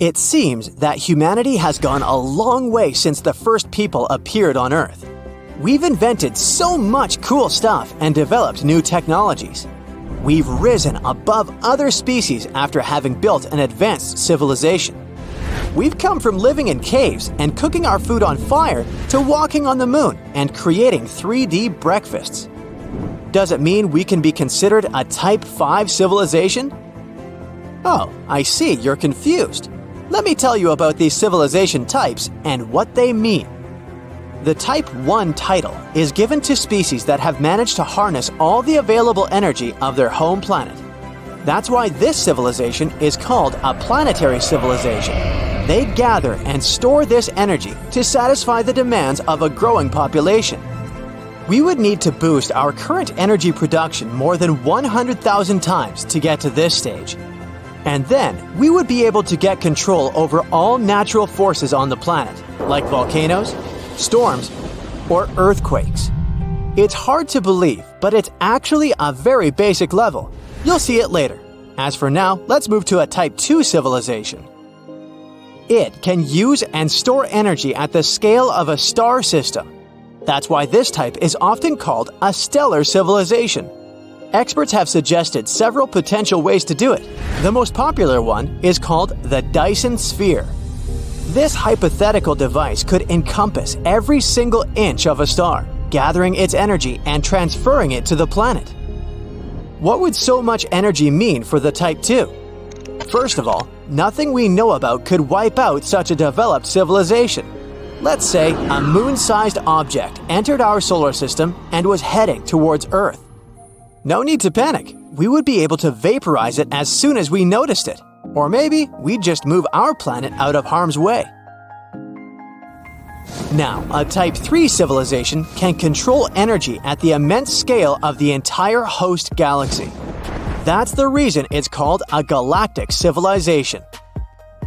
It seems that humanity has gone a long way since the first people appeared on Earth. We've invented so much cool stuff and developed new technologies. We've risen above other species after having built an advanced civilization. We've come from living in caves and cooking our food on fire to walking on the moon and creating 3D breakfasts. Does it mean we can be considered a Type 5 civilization? Oh, I see you're confused. Let me tell you about these civilization types and what they mean. The Type 1 title is given to species that have managed to harness all the available energy of their home planet. That's why this civilization is called a planetary civilization. They gather and store this energy to satisfy the demands of a growing population. We would need to boost our current energy production more than 100,000 times to get to this stage. And then, we would be able to get control over all natural forces on the planet, like volcanoes, storms, or earthquakes. It's hard to believe, but it's actually a very basic level. You'll see it later. As for now, let's move to a Type 2 civilization. It can use and store energy at the scale of a star system. That's why this type is often called a stellar civilization. Experts have suggested several potential ways to do it. The most popular one is called the Dyson sphere. This hypothetical device could encompass every single inch of a star, gathering its energy and transferring it to the planet. What would so much energy mean for the Type 2? First of all, nothing we know about could wipe out such a developed civilization. Let's say a moon-sized object entered our solar system and was heading towards Earth. No need to panic. We would be able to vaporize it as soon as we noticed it. Or maybe we'd just move our planet out of harm's way. Now, a Type 3 civilization can control energy at the immense scale of the entire host galaxy. That's the reason it's called a galactic civilization.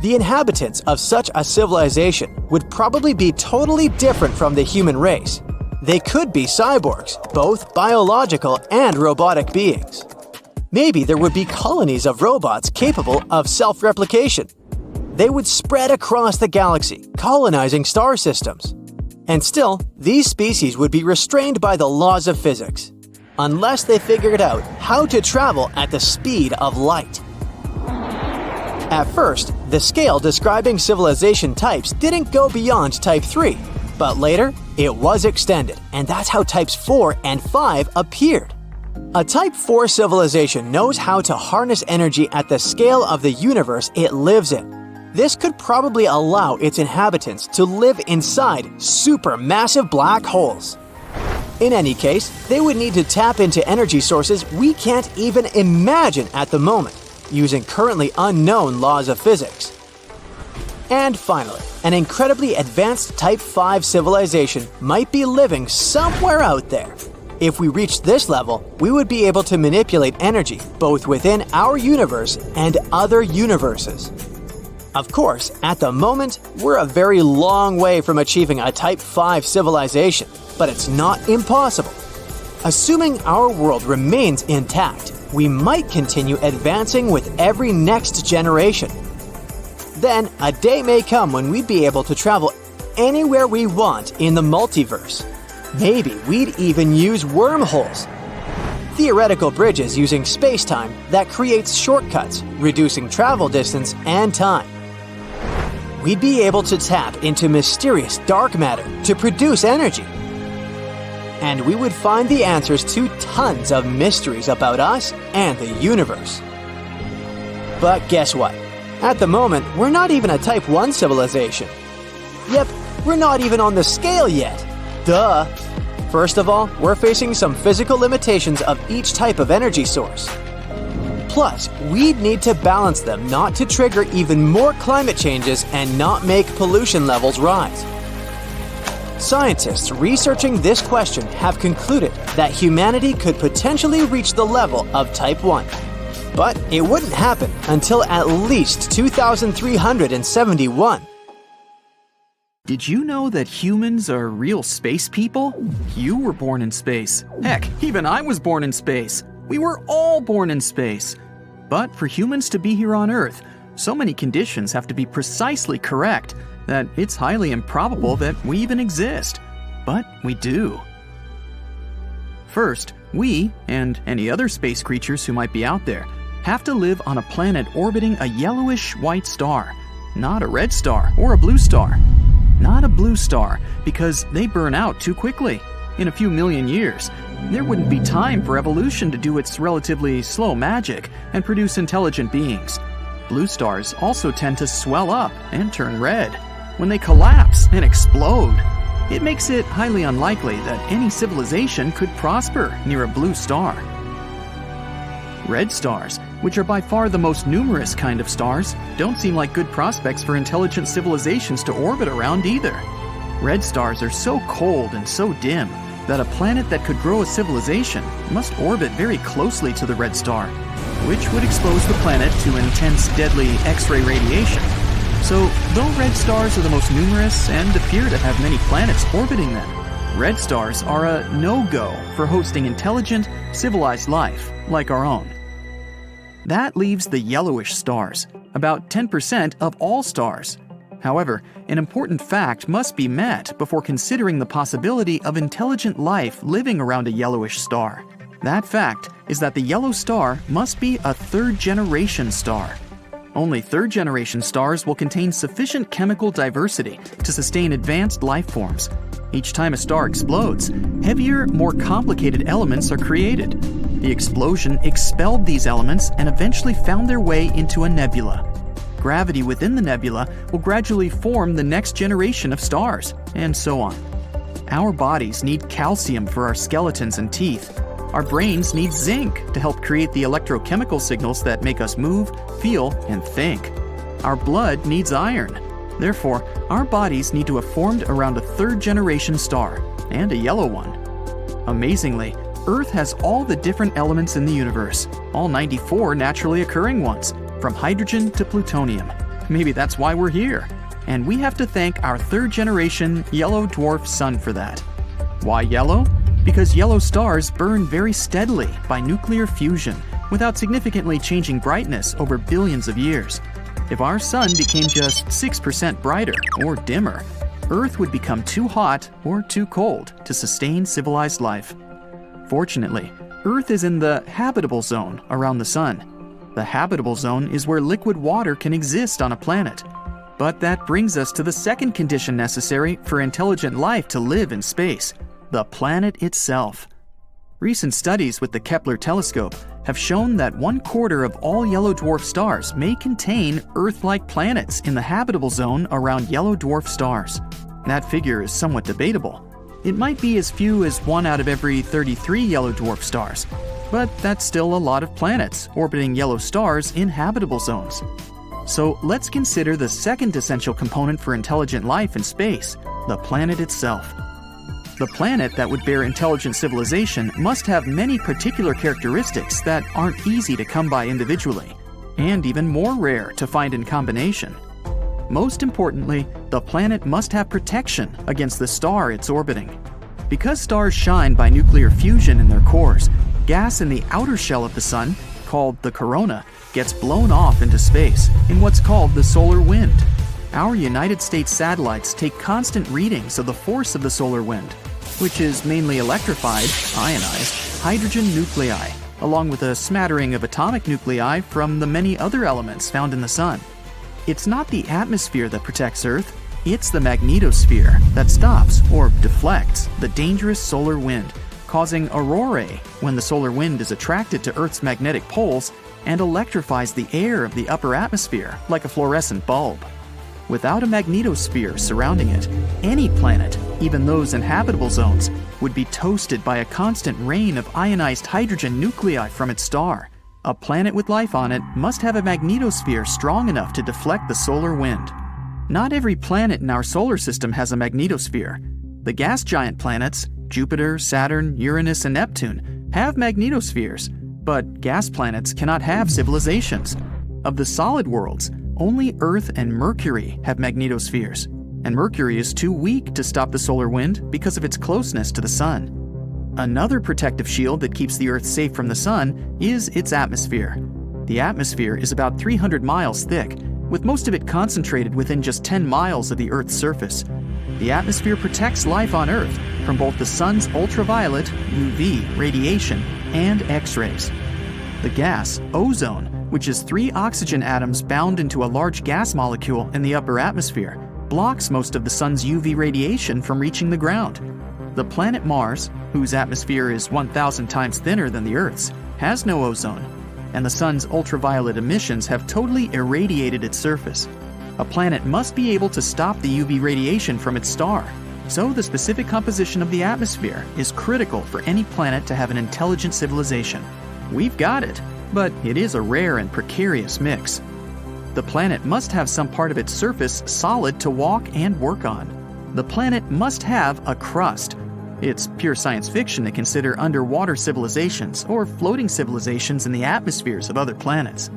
The inhabitants of such a civilization would probably be totally different from the human race. They could be cyborgs, both biological and robotic beings. Maybe there would be colonies of robots capable of self-replication. They would spread across the galaxy, colonizing star systems. And still, these species would be restrained by the laws of physics, unless they figured out how to travel at the speed of light. At first, the scale describing civilization types didn't go beyond Type 3, but later, it was extended, and that's how Types 4 and 5 appeared. A Type 4 civilization knows how to harness energy at the scale of the universe it lives in. This could probably allow its inhabitants to live inside supermassive black holes. In any case, they would need to tap into energy sources we can't even imagine at the moment, using currently unknown laws of physics. And finally, an incredibly advanced Type 5 civilization might be living somewhere out there. If we reached this level, we would be able to manipulate energy both within our universe and other universes. Of course, at the moment, we're a very long way from achieving a Type 5 civilization, but it's not impossible. Assuming our world remains intact, we might continue advancing with every next generation. Then, a day may come when we'd be able to travel anywhere we want in the multiverse. Maybe we'd even use wormholes. Theoretical bridges using space-time that creates shortcuts, reducing travel distance and time. We'd be able to tap into mysterious dark matter to produce energy. And we would find the answers to tons of mysteries about us and the universe. But guess what? At the moment, we're not even a Type 1 civilization. Yep, we're not even on the scale yet. Duh! First of all, we're facing some physical limitations of each type of energy source. Plus, we'd need to balance them not to trigger even more climate changes and not make pollution levels rise. Scientists researching this question have concluded that humanity could potentially reach the level of Type 1. But it wouldn't happen until at least 2371. Did you know that humans are real space people? You were born in space. Heck, even I was born in space. We were all born in space. But for humans to be here on Earth, So many conditions have to be precisely correct that it's highly improbable that we even exist. But we do. First, we, and any other space creatures who might be out there, have to live on a planet orbiting a yellowish white star, not a red star or a blue star. Not a blue star, because they burn out too quickly. In a few million years, there wouldn't be time for evolution to do its relatively slow magic and produce intelligent beings. Blue stars also tend to swell up and turn red when they collapse and explode. It makes it highly unlikely that any civilization could prosper near a blue star. Red stars, which are by far the most numerous kind of stars, don't seem like good prospects for intelligent civilizations to orbit around either. Red stars are so cold and so dim that a planet that could grow a civilization must orbit very closely to the red star, which would expose the planet to intense, deadly X-ray radiation. So, though red stars are the most numerous and appear to have many planets orbiting them, red stars are a no-go for hosting intelligent, civilized life like our own. That leaves the yellowish stars, about 10% of all stars. However, an important fact must be met before considering the possibility of intelligent life living around a yellowish star. That fact is that the yellow star must be a third-generation star. Only third-generation stars will contain sufficient chemical diversity to sustain advanced life forms. Each time a star explodes, heavier, more complicated elements are created. The explosion expelled these elements and eventually found their way into a nebula. Gravity within the nebula will gradually form the next generation of stars, and so on. Our bodies need calcium for our skeletons and teeth. Our brains need zinc to help create the electrochemical signals that make us move, feel, and think. Our blood needs iron. Therefore, our bodies need to have formed around a third-generation star, and a yellow one. Amazingly, Earth has all the different elements in the universe, all 94 naturally occurring ones, from hydrogen to plutonium. Maybe that's why we're here. And we have to thank our third-generation yellow dwarf sun for that. Why yellow? Because yellow stars burn very steadily by nuclear fusion without significantly changing brightness over billions of years. If our sun became just 6% brighter or dimmer, Earth would become too hot or too cold to sustain civilized life. Fortunately, Earth is in the habitable zone around the sun. The habitable zone is where liquid water can exist on a planet. But that brings us to the second condition necessary for intelligent life to live in space: the planet itself. Recent studies with the Kepler telescope have shown that 1/4 of all yellow dwarf stars may contain Earth-like planets in the habitable zone around yellow dwarf stars. That figure is somewhat debatable. It might be as few as 1 out of every 33 yellow dwarf stars, but that's still a lot of planets orbiting yellow stars in habitable zones. So let's consider the second essential component for intelligent life in space: the planet itself. The planet that would bear intelligent civilization must have many particular characteristics that aren't easy to come by individually, and even more rare to find in combination. Most importantly, the planet must have protection against the star it's orbiting. Because stars shine by nuclear fusion in their cores, gas in the outer shell of the sun, called the corona, gets blown off into space in what's called the solar wind. Our United States satellites take constant readings of the force of the solar wind, which is mainly electrified, ionized, hydrogen nuclei, along with a smattering of atomic nuclei from the many other elements found in the sun. It's not the atmosphere that protects Earth, it's the magnetosphere that stops or deflects the dangerous solar wind, causing aurorae when the solar wind is attracted to Earth's magnetic poles and electrifies the air of the upper atmosphere like a fluorescent bulb. Without a magnetosphere surrounding it, any planet, even those in habitable zones, would be toasted by a constant rain of ionized hydrogen nuclei from its star. A planet with life on it must have a magnetosphere strong enough to deflect the solar wind. Not every planet in our solar system has a magnetosphere. The gas giant planets, Jupiter, Saturn, Uranus, and Neptune, have magnetospheres, but gas planets cannot have civilizations. Of the solid worlds, only Earth and Mercury have magnetospheres, and Mercury is too weak to stop the solar wind because of its closeness to the sun. Another protective shield that keeps the Earth safe from the sun is its atmosphere. The atmosphere is about 300 miles thick with most of it concentrated within just 10 miles of the Earth's surface. The atmosphere protects life on Earth from both the sun's ultraviolet, UV, radiation, and X-rays. The gas, ozone, which is 3 oxygen atoms bound into a large gas molecule in the upper atmosphere, blocks most of the sun's UV radiation from reaching the ground. The planet Mars, whose atmosphere is 1,000 times thinner than the Earth's, has no ozone, and the sun's ultraviolet emissions have totally irradiated its surface. A planet must be able to stop the UV radiation from its star, so the specific composition of the atmosphere is critical for any planet to have an intelligent civilization. We've got it, but it is a rare and precarious mix. The planet must have some part of its surface solid to walk and work on. The planet must have a crust. It's pure science fiction to consider underwater civilizations or floating civilizations in the atmospheres of other planets.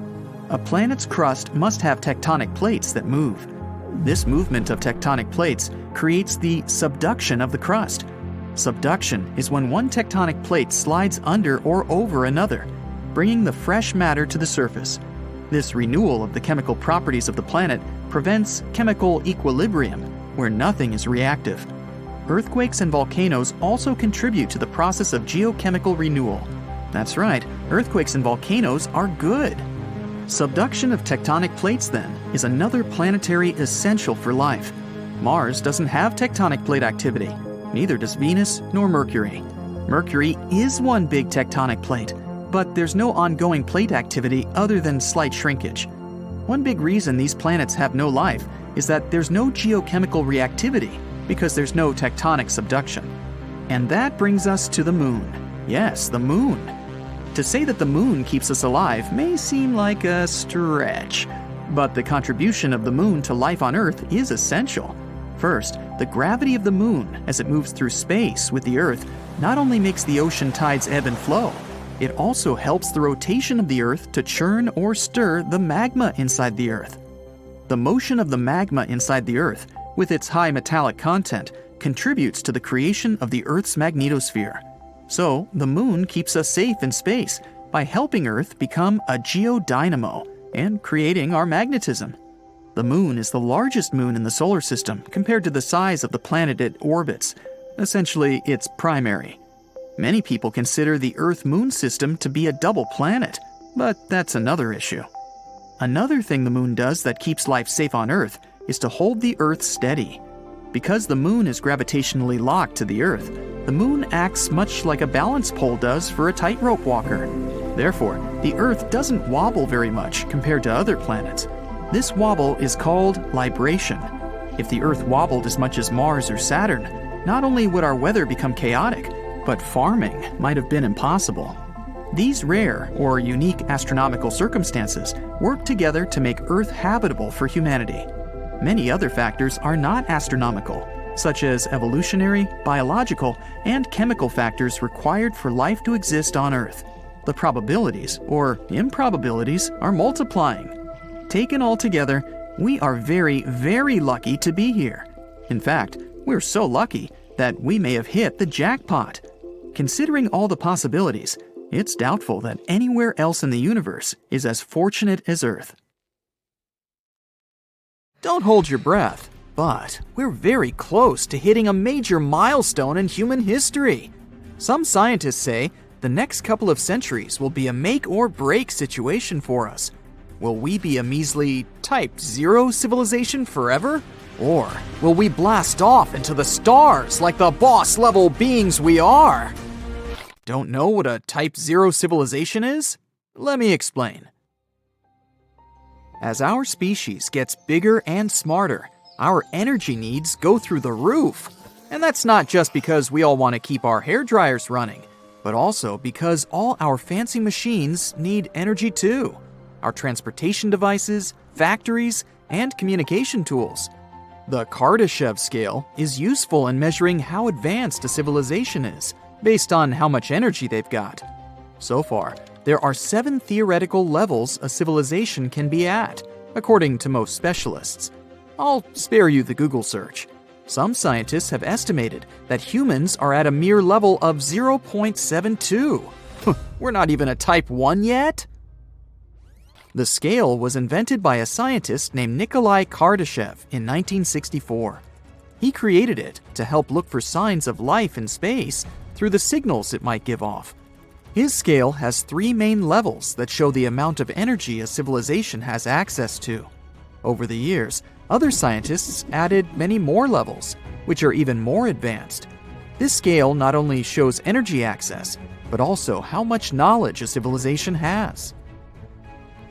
A planet's crust must have tectonic plates that move. This movement of tectonic plates creates the subduction of the crust. Subduction is when one tectonic plate slides under or over another, bringing the fresh matter to the surface. This renewal of the chemical properties of the planet prevents chemical equilibrium, where nothing is reactive. Earthquakes and volcanoes also contribute to the process of geochemical renewal. That's right, earthquakes and volcanoes are good. Subduction of tectonic plates, then, is another planetary essential for life. Mars doesn't have tectonic plate activity. Neither does Venus nor Mercury. Mercury is one big tectonic plate, but there's no ongoing plate activity other than slight shrinkage. One big reason these planets have no life is that there's no geochemical reactivity because there's no tectonic subduction. And that brings us to the Moon. Yes, the Moon. To say that the Moon keeps us alive may seem like a stretch, but the contribution of the Moon to life on Earth is essential. First, the gravity of the Moon as it moves through space with the Earth not only makes the ocean tides ebb and flow, it also helps the rotation of the Earth to churn or stir the magma inside the Earth. The motion of the magma inside the Earth, with its high metallic content, contributes to the creation of the Earth's magnetosphere. So, the Moon keeps us safe in space by helping Earth become a geodynamo and creating our magnetism. The Moon is the largest moon in the solar system compared to the size of the planet it orbits. Essentially, it's primary. Many people consider the Earth-Moon system to be a double planet, but that's another issue. Another thing the Moon does that keeps life safe on Earth is to hold the Earth steady. Because the Moon is gravitationally locked to the Earth, the Moon acts much like a balance pole does for a tightrope walker. Therefore, the Earth doesn't wobble very much compared to other planets. This wobble is called libration. If the Earth wobbled as much as Mars or Saturn, not only would our weather become chaotic, but farming might have been impossible. These rare or unique astronomical circumstances work together to make Earth habitable for humanity. Many other factors are not astronomical, such as evolutionary, biological, and chemical factors required for life to exist on Earth. The probabilities, or improbabilities, are multiplying. Taken all together, we are very, very lucky to be here. In fact, we're so lucky that we may have hit the jackpot. Considering all the possibilities, it's doubtful that anywhere else in the universe is as fortunate as Earth. Don't hold your breath, but we're very close to hitting a major milestone in human history. Some scientists say the next couple of centuries will be a make or break situation for us. Will we be a measly Type 0 civilization forever? Or will we blast off into the stars like the boss-level beings we are? Don't know what a Type 0 civilization is? Let me explain. As our species gets bigger and smarter, our energy needs go through the roof. And that's not just because we all want to keep our hair dryers running, but also because all our fancy machines need energy too. Our transportation devices, factories, and communication tools. The Kardashev scale is useful in measuring how advanced a civilization is, based on how much energy they've got. So far, there are 7 theoretical levels a civilization can be at, according to most specialists. I'll spare you the Google search. Some scientists have estimated that humans are at a mere level of 0.72. We're not even a Type 1 yet? The scale was invented by a scientist named Nikolai Kardashev in 1964. He created it to help look for signs of life in space through the signals it might give off. His scale has 3 main levels that show the amount of energy a civilization has access to. Over the years, other scientists added many more levels, which are even more advanced. This scale not only shows energy access, but also how much knowledge a civilization has.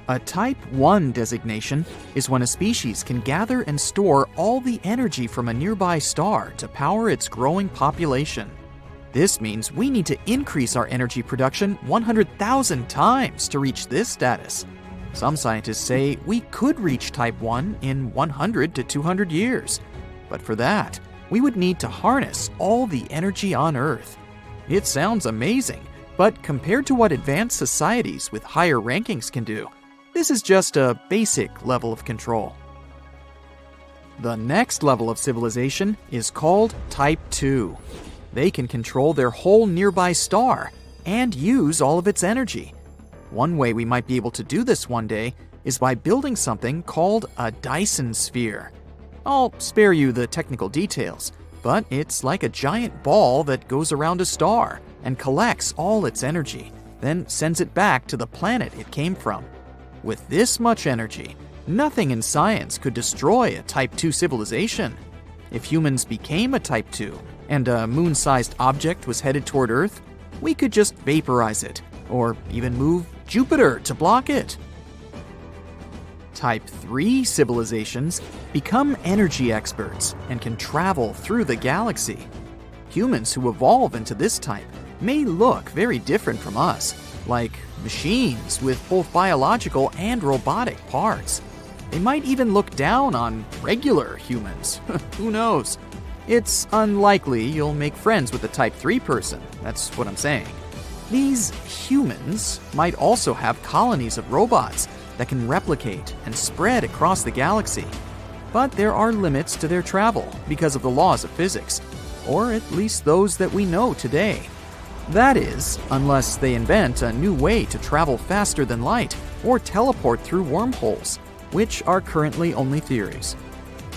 A Type 1 designation is when a species can gather and store all the energy from a nearby star to power its growing population. This means we need to increase our energy production 100,000 times to reach this status. Some scientists say we could reach Type 1 in 100 to 200 years. But for that, we would need to harness all the energy on Earth. It sounds amazing, but compared to what advanced societies with higher rankings can do, this is just a basic level of control. The next level of civilization is called Type 2. They can control their whole nearby star and use all of its energy. One way we might be able to do this one day is by building something called a Dyson sphere. I'll spare you the technical details, but it's like a giant ball that goes around a star and collects all its energy, then sends it back to the planet it came from. With this much energy, nothing in science could destroy a Type 2 civilization. If humans became a Type 2 and a moon-sized object was headed toward Earth, we could just vaporize it, or even move Jupiter to block it. Type 3 civilizations become energy experts and can travel through the galaxy. Humans who evolve into this type may look very different from us, like machines with both biological and robotic parts. They might even look down on regular humans. Who knows? It's unlikely you'll make friends with a Type 3 person, that's what I'm saying. These humans might also have colonies of robots that can replicate and spread across the galaxy. But there are limits to their travel because of the laws of physics, or at least those that we know today. That is, unless they invent a new way to travel faster than light or teleport through wormholes, which are currently only theories.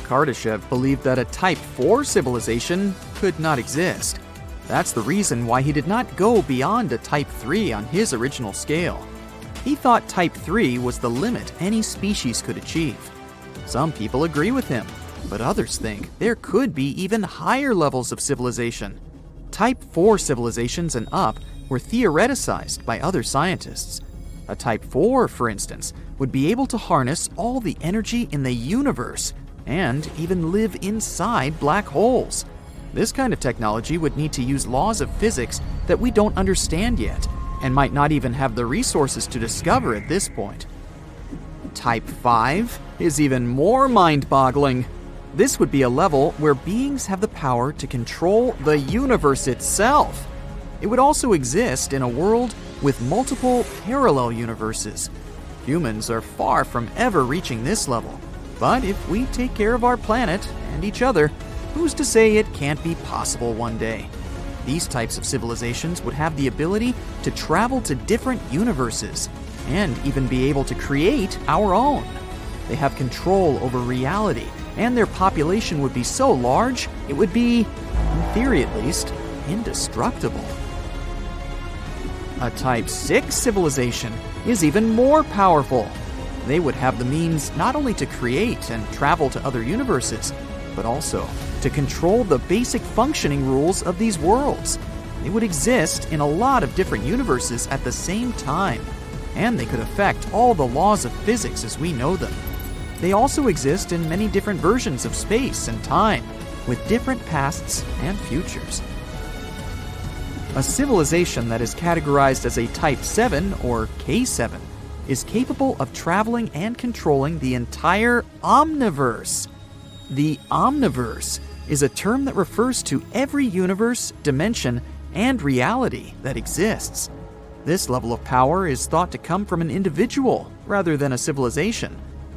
Kardashev believed that a Type 4 civilization could not exist. That's the reason why he did not go beyond a Type 3 on his original scale. He thought Type 3 was the limit any species could achieve. Some people agree with him, but others think there could be even higher levels of civilization. Type 4 civilizations and up were theoreticized by other scientists. A Type 4, for instance, would be able to harness all the energy in the universe and even live inside black holes. This kind of technology would need to use laws of physics that we don't understand yet and might not even have the resources to discover at this point. Type 5 is even more mind-boggling. This would be a level where beings have the power to control the universe itself. It would also exist in a world with multiple parallel universes. Humans are far from ever reaching this level, but if we take care of our planet and each other, who's to say it can't be possible one day? These types of civilizations would have the ability to travel to different universes and even be able to create our own. They have control over reality, and their population would be so large, it would be, in theory at least, indestructible. A Type 6 civilization is even more powerful. They would have the means not only to create and travel to other universes, but also to control the basic functioning rules of these worlds. They would exist in a lot of different universes at the same time, and they could affect all the laws of physics as we know them. They also exist in many different versions of space and time, with different pasts and futures. A civilization that is categorized as a Type 7 or K7 is capable of traveling and controlling the entire omniverse. The omniverse is a term that refers to every universe, dimension, and reality that exists. This level of power is thought to come from an individual rather than a civilization,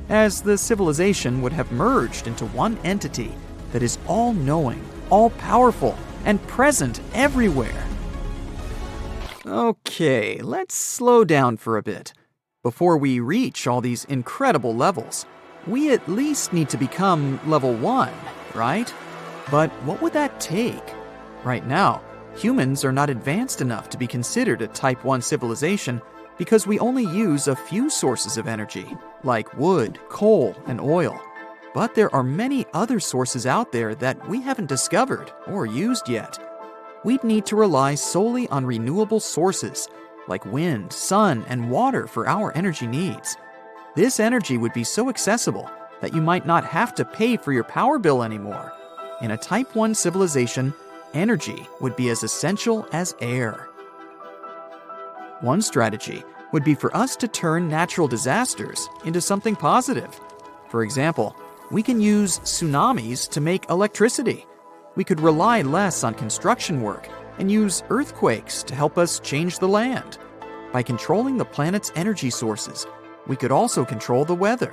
as the civilization would have merged into one entity that is all-knowing, all-powerful, and present everywhere. Okay, let's slow down for a bit. Before we reach all these incredible levels, we at least need to become level 1, right? But what would that take? Right now, humans are not advanced enough to be considered a Type 1 civilization because we only use a few sources of energy, like wood, coal, and oil. But there are many other sources out there that we haven't discovered or used yet. We'd need to rely solely on renewable sources, like wind, sun, and water for our energy needs. This energy would be so accessible that you might not have to pay for your power bill anymore. In a Type 1 civilization, energy would be as essential as air. One strategy would be for us to turn natural disasters into something positive. For example, we can use tsunamis to make electricity. We could rely less on construction work and use earthquakes to help us change the land. By controlling the planet's energy sources, we could also control the weather.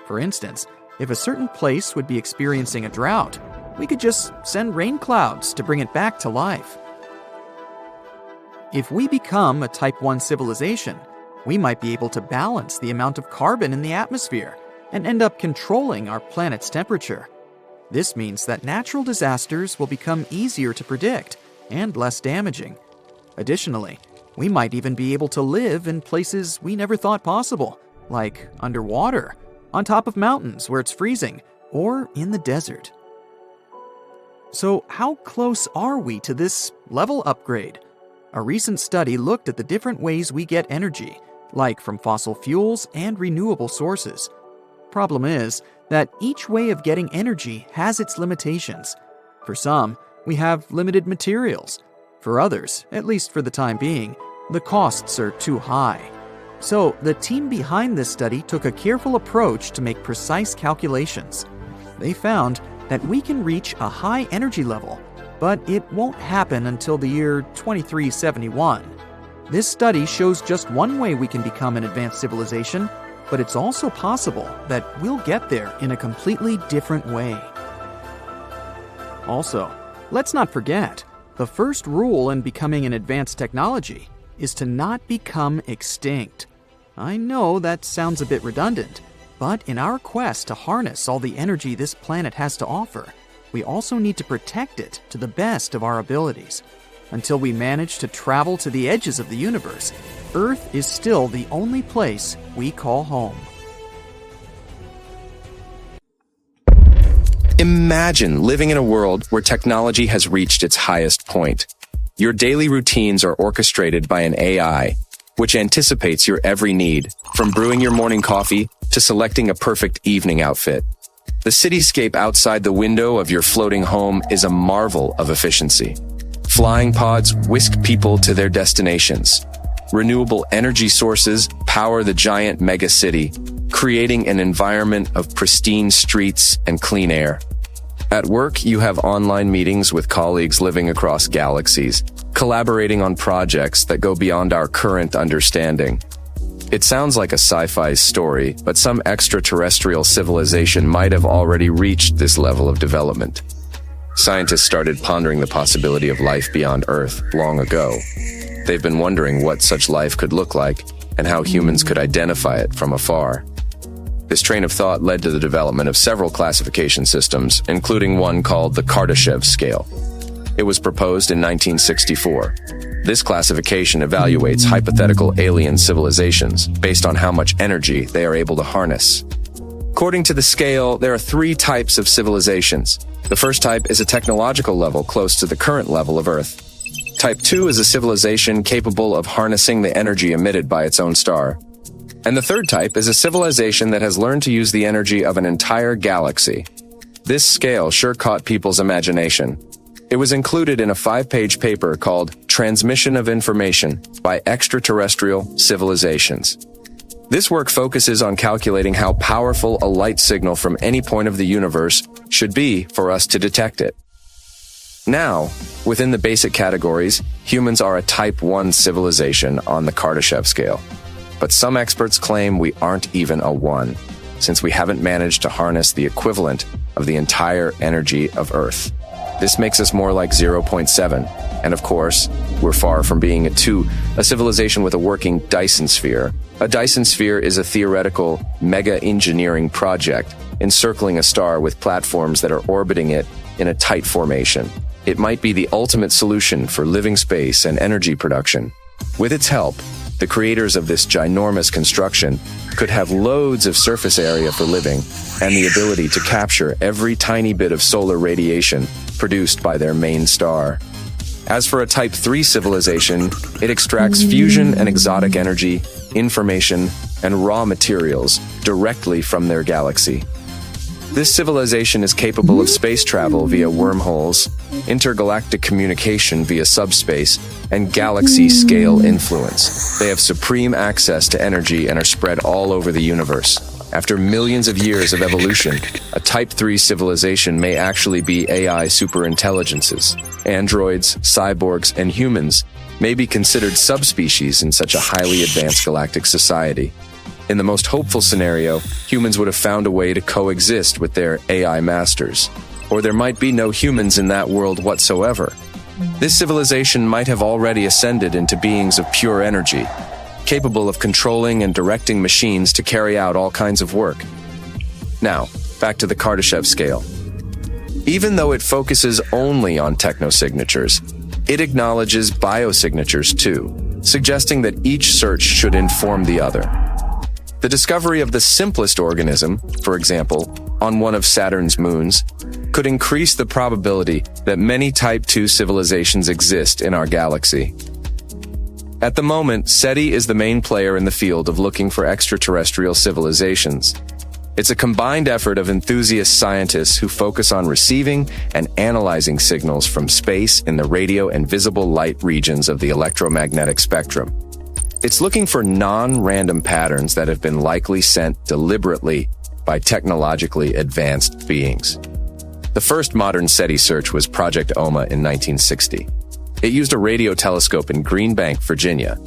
For instance, if a certain place would be experiencing a drought, we could just send rain clouds to bring it back to life. If we become a Type 1 civilization, we might be able to balance the amount of carbon in the atmosphere and end up controlling our planet's temperature. This means that natural disasters will become easier to predict and less damaging. Additionally, we might even be able to live in places we never thought possible, like underwater, on top of mountains where it's freezing, or in the desert. So how close are we to this level upgrade? A recent study looked at the different ways we get energy, like from fossil fuels and renewable sources. Problem is that each way of getting energy has its limitations. For some, we have limited materials. For others, at least for the time being, the costs are too high. So, the team behind this study took a careful approach to make precise calculations. They found that we can reach a high energy level, but it won't happen until the year 2371. This study shows just one way we can become an advanced civilization, but it's also possible that we'll get there in a completely different way. Also, let's not forget, the first rule in becoming an advanced technology is to not become extinct. I know that sounds a bit redundant, but in our quest to harness all the energy this planet has to offer, we also need to protect it to the best of our abilities. Until we manage to travel to the edges of the universe, Earth is still the only place we call home. Imagine living in a world where technology has reached its highest point. Your daily routines are orchestrated by an AI, which anticipates your every need, from brewing your morning coffee to selecting a perfect evening outfit. The cityscape outside the window of your floating home is a marvel of efficiency. Flying pods whisk people to their destinations. Renewable energy sources power the giant megacity, creating an environment of pristine streets and clean air. At work, you have online meetings with colleagues living across galaxies, collaborating on projects that go beyond our current understanding. It sounds like a sci-fi story, but some extraterrestrial civilization might have already reached this level of development. Scientists started pondering the possibility of life beyond Earth long ago. They've been wondering what such life could look like and how humans could identify it from afar. This train of thought led to the development of several classification systems, including one called the Kardashev scale. It was proposed in 1964. This classification evaluates hypothetical alien civilizations based on how much energy they are able to harness. According to the scale, there are 3 types of civilizations. The first type is a technological level close to the current level of Earth. Type 2 is a civilization capable of harnessing the energy emitted by its own star. And the third type is a civilization that has learned to use the energy of an entire galaxy. This scale sure caught people's imagination. It was included in a 5-page paper called Transmission of Information by Extraterrestrial Civilizations. This work focuses on calculating how powerful a light signal from any point of the universe should be for us to detect it. Now, within the basic categories, humans are a Type 1 civilization on the Kardashev scale. But some experts claim we aren't even a 1, since we haven't managed to harness the equivalent of the entire energy of Earth. This makes us more like 0.7, and of course, we're far from being a 2, a civilization with a working Dyson sphere, A Dyson sphere is a theoretical mega-engineering project encircling a star with platforms that are orbiting it in a tight formation. It might be the ultimate solution for living space and energy production. With its help, the creators of this ginormous construction could have loads of surface area for living and the ability to capture every tiny bit of solar radiation produced by their main star. As for a Type 3 civilization, it extracts fusion and exotic energy, information, and raw materials directly from their galaxy. This civilization is capable of space travel via wormholes, intergalactic communication via subspace, and galaxy-scale influence. They have supreme access to energy and are spread all over the universe. After millions of years of evolution, a Type 3 civilization may actually be AI superintelligences. Androids, cyborgs, and humans may be considered subspecies in such a highly advanced galactic society. In the most hopeful scenario, humans would have found a way to coexist with their AI masters. Or there might be no humans in that world whatsoever. This civilization might have already ascended into beings of pure energy, capable of controlling and directing machines to carry out all kinds of work. Now, back to the Kardashev scale. Even though it focuses only on technosignatures, it acknowledges biosignatures too, suggesting that each search should inform the other. The discovery of the simplest organism, for example, on one of Saturn's moons, could increase the probability that many Type 2 civilizations exist in our galaxy. At the moment, SETI is the main player in the field of looking for extraterrestrial civilizations. It's a combined effort of enthusiast scientists who focus on receiving and analyzing signals from space in the radio and visible light regions of the electromagnetic spectrum. It's looking for non-random patterns that have been likely sent deliberately by technologically advanced beings. The first modern SETI search was Project OMA in 1960. It used a radio telescope in Green Bank, Virginia.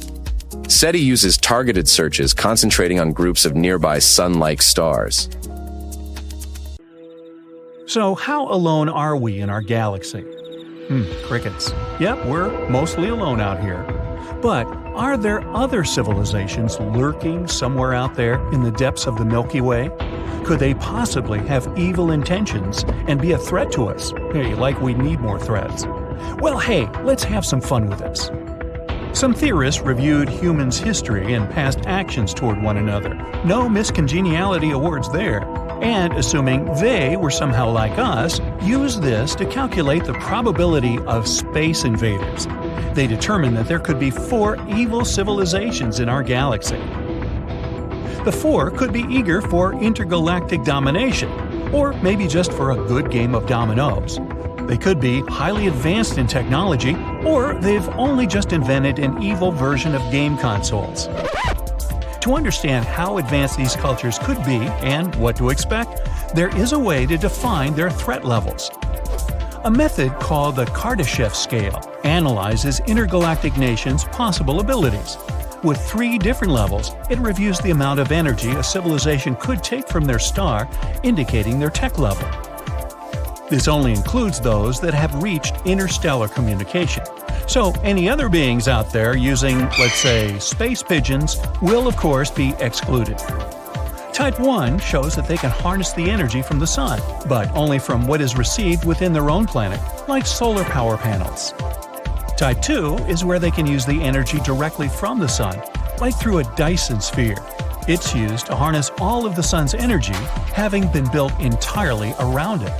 SETI uses targeted searches concentrating on groups of nearby sun-like stars. So how alone are we in our galaxy? Crickets. Yep, we're mostly alone out here. But are there other civilizations lurking somewhere out there in the depths of the Milky Way? Could they possibly have evil intentions and be a threat to us? Hey, like we need more threats. Well, hey, let's have some fun with this. Some theorists reviewed humans' history and past actions toward one another. No miscongeniality awards there. And assuming they were somehow like us, used this to calculate the probability of space invaders. They determined that there could be 4 evil civilizations in our galaxy. The 4 could be eager for intergalactic domination, or maybe just for a good game of dominoes. They could be highly advanced in technology, or they've only just invented an evil version of game consoles. To understand how advanced these cultures could be and what to expect, there is a way to define their threat levels. A method called the Kardashev scale analyzes intergalactic nations' possible abilities. With 3 different levels, it reviews the amount of energy a civilization could take from their star, indicating their tech level. This only includes those that have reached interstellar communication. So any other beings out there using, let's say, space pigeons will of course be excluded. Type 1 shows that they can harness the energy from the sun, but only from what is received within their own planet, like solar power panels. Type 2 is where they can use the energy directly from the sun, like through a Dyson sphere. It's used to harness all of the sun's energy, having been built entirely around it.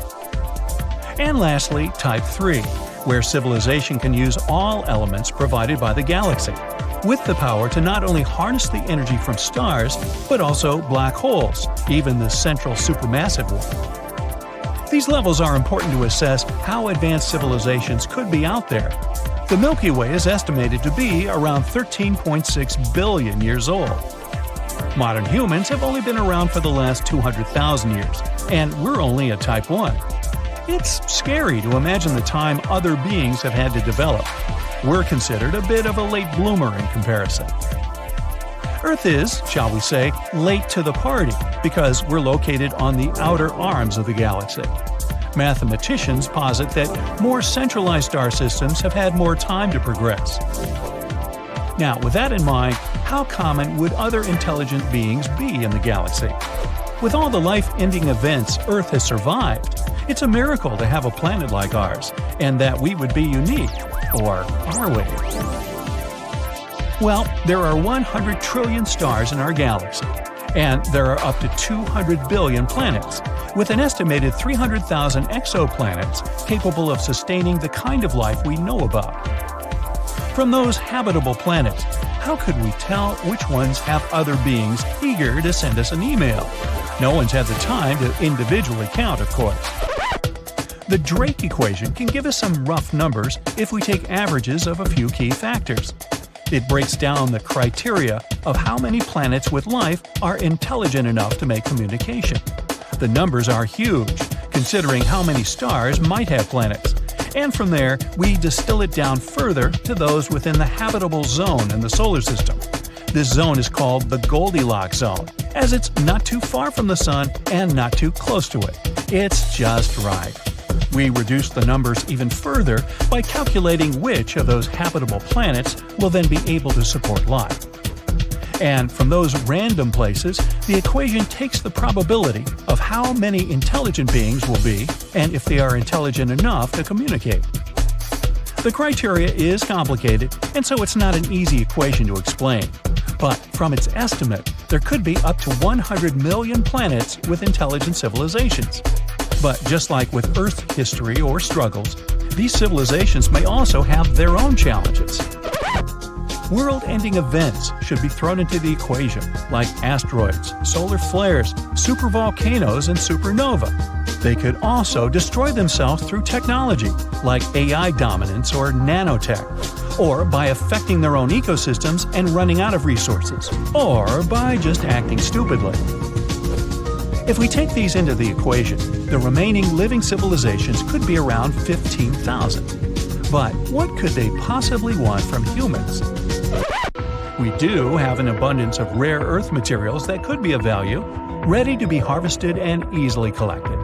And lastly, Type 3, where civilization can use all elements provided by the galaxy, with the power to not only harness the energy from stars, but also black holes, even the central supermassive one. These levels are important to assess how advanced civilizations could be out there. The Milky Way is estimated to be around 13.6 billion years old. Modern humans have only been around for the last 200,000 years, and we're only a Type 1. It's scary to imagine the time other beings have had to develop. We're considered a bit of a late bloomer in comparison. Earth is, shall we say, late to the party because we're located on the outer arms of the galaxy. Mathematicians posit that more centralized star systems have had more time to progress. Now, with that in mind, how common would other intelligent beings be in the galaxy? With all the life-ending events Earth has survived, it's a miracle to have a planet like ours, and that we would be unique. Or are we? Well, there are 100 trillion stars in our galaxy, and there are up to 200 billion planets, with an estimated 300,000 exoplanets capable of sustaining the kind of life we know about. From those habitable planets, how could we tell which ones have other beings eager to send us an email? No one's had the time to individually count, of course. The Drake equation can give us some rough numbers if we take averages of a few key factors. It breaks down the criteria of how many planets with life are intelligent enough to make communication. The numbers are huge, considering how many stars might have planets. And from there, we distill it down further to those within the habitable zone in the solar system. This zone is called the Goldilocks zone, as it's not too far from the sun and not too close to it. It's just right. We reduce the numbers even further by calculating which of those habitable planets will then be able to support life. And from those random places, the equation takes the probability of how many intelligent beings will be and if they are intelligent enough to communicate. The criteria is complicated, and so it's not an easy equation to explain. But from its estimate, there could be up to 100 million planets with intelligent civilizations. But just like with Earth's history or struggles, these civilizations may also have their own challenges. World-ending events should be thrown into the equation, like asteroids, solar flares, supervolcanoes, and supernova. They could also destroy themselves through technology, like AI dominance or nanotech, or by affecting their own ecosystems and running out of resources, or by just acting stupidly. If we take these into the equation, the remaining living civilizations could be around 15,000. But what could they possibly want from humans? We do have an abundance of rare earth materials that could be of value, ready to be harvested and easily collected.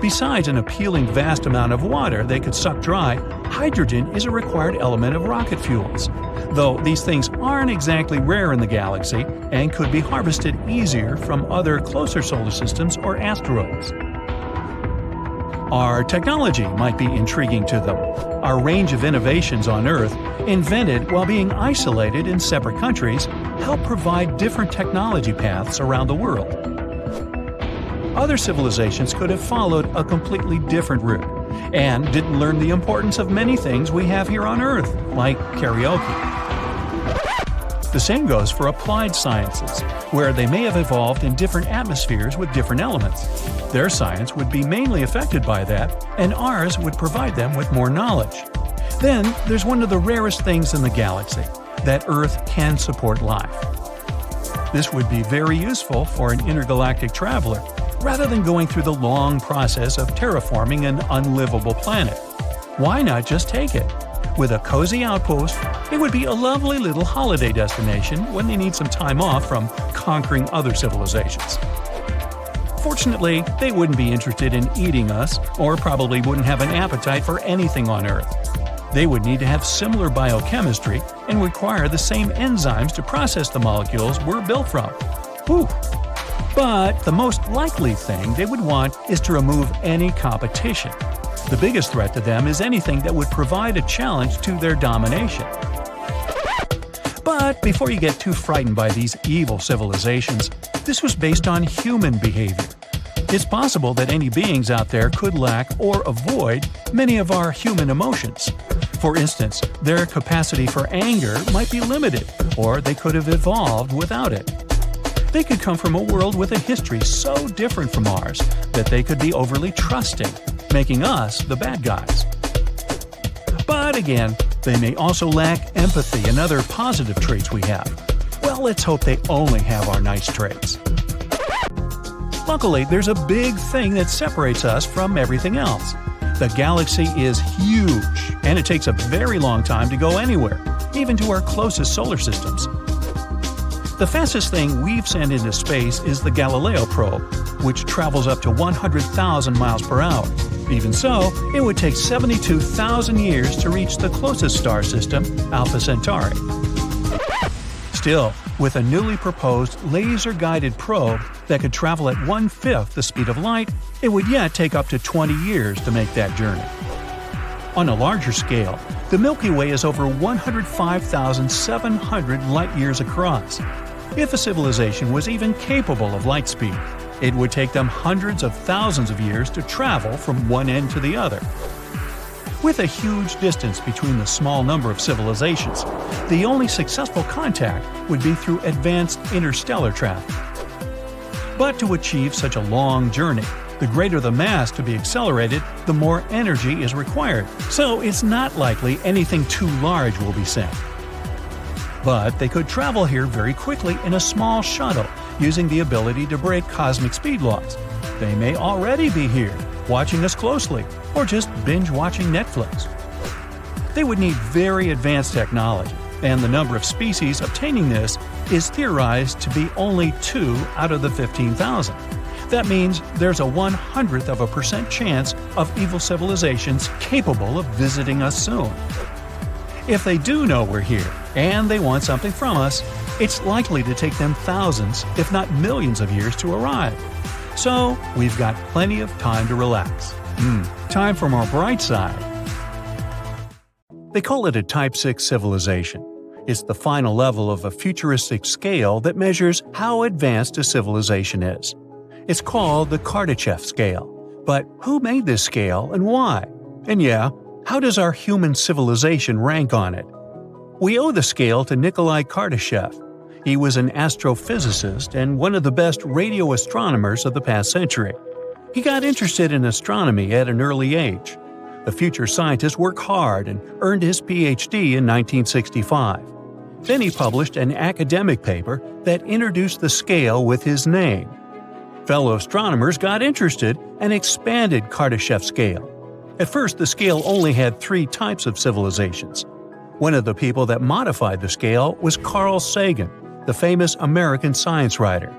Besides an appealing vast amount of water they could suck dry, hydrogen is a required element of rocket fuels. Though these things aren't exactly rare in the galaxy and could be harvested easier from other closer solar systems or asteroids. Our technology might be intriguing to them. Our range of innovations on Earth, invented while being isolated in separate countries, help provide different technology paths around the world. Other civilizations could have followed a completely different route and didn't learn the importance of many things we have here on Earth, like karaoke. The same goes for applied sciences, where they may have evolved in different atmospheres with different elements. Their science would be mainly affected by that, and ours would provide them with more knowledge. Then, there's one of the rarest things in the galaxy, that Earth can support life. This would be very useful for an intergalactic traveler, rather than going through the long process of terraforming an unlivable planet. Why not just take it? With a cozy outpost, it would be a lovely little holiday destination when they need some time off from conquering other civilizations. Fortunately, they wouldn't be interested in eating us, or probably wouldn't have an appetite for anything on Earth. They would need to have similar biochemistry and require the same enzymes to process the molecules we're built from. Whew! But the most likely thing they would want is to remove any competition. The biggest threat to them is anything that would provide a challenge to their domination. But before you get too frightened by these evil civilizations, this was based on human behavior. It's possible that any beings out there could lack or avoid many of our human emotions. For instance, their capacity for anger might be limited, or they could have evolved without it. They could come from a world with a history so different from ours that they could be overly trusting, making us the bad guys. But again, they may also lack empathy and other positive traits we have. Well, let's hope they only have our nice traits. Luckily, there's a big thing that separates us from everything else. The galaxy is huge, and it takes a very long time to go anywhere, even to our closest solar systems. The fastest thing we've sent into space is the Galileo probe, which travels up to 100,000 miles per hour. Even so, it would take 72,000 years to reach the closest star system, Alpha Centauri. Still, with a newly proposed laser-guided probe that could travel at 1/5 the speed of light, it would yet take up to 20 years to make that journey. On a larger scale, the Milky Way is over 105,700 light-years across. If a civilization was even capable of light speed, it would take them hundreds of thousands of years to travel from one end to the other. With a huge distance between the small number of civilizations, the only successful contact would be through advanced interstellar travel. But to achieve such a long journey, the greater the mass to be accelerated, the more energy is required, so it's not likely anything too large will be sent. But they could travel here very quickly in a small shuttle, using the ability to break cosmic speed laws. They may already be here, watching us closely, or just binge-watching Netflix. They would need very advanced technology, and the number of species obtaining this is theorized to be only 2 out of the 15,000. That means there's a 1/100% chance of evil civilizations capable of visiting us soon. If they do know we're here, and they want something from us, it's likely to take them thousands, if not millions of years to arrive. So, we've got plenty of time to relax. Time for more bright side. They call it a Type 6 civilization. It's the final level of a futuristic scale that measures how advanced a civilization is. It's called the Kardashev scale. But who made this scale and why? And yeah, how does our human civilization rank on it? We owe the scale to Nikolai Kardashev. He was an astrophysicist and one of the best radio astronomers of the past century. He got interested in astronomy at an early age. The future scientist worked hard and earned his PhD in 1965. Then he published an academic paper that introduced the scale with his name. Fellow astronomers got interested and expanded Kardashev's scale. At first, the scale only had 3 types of civilizations. One of the people that modified the scale was Carl Sagan, the famous American science writer.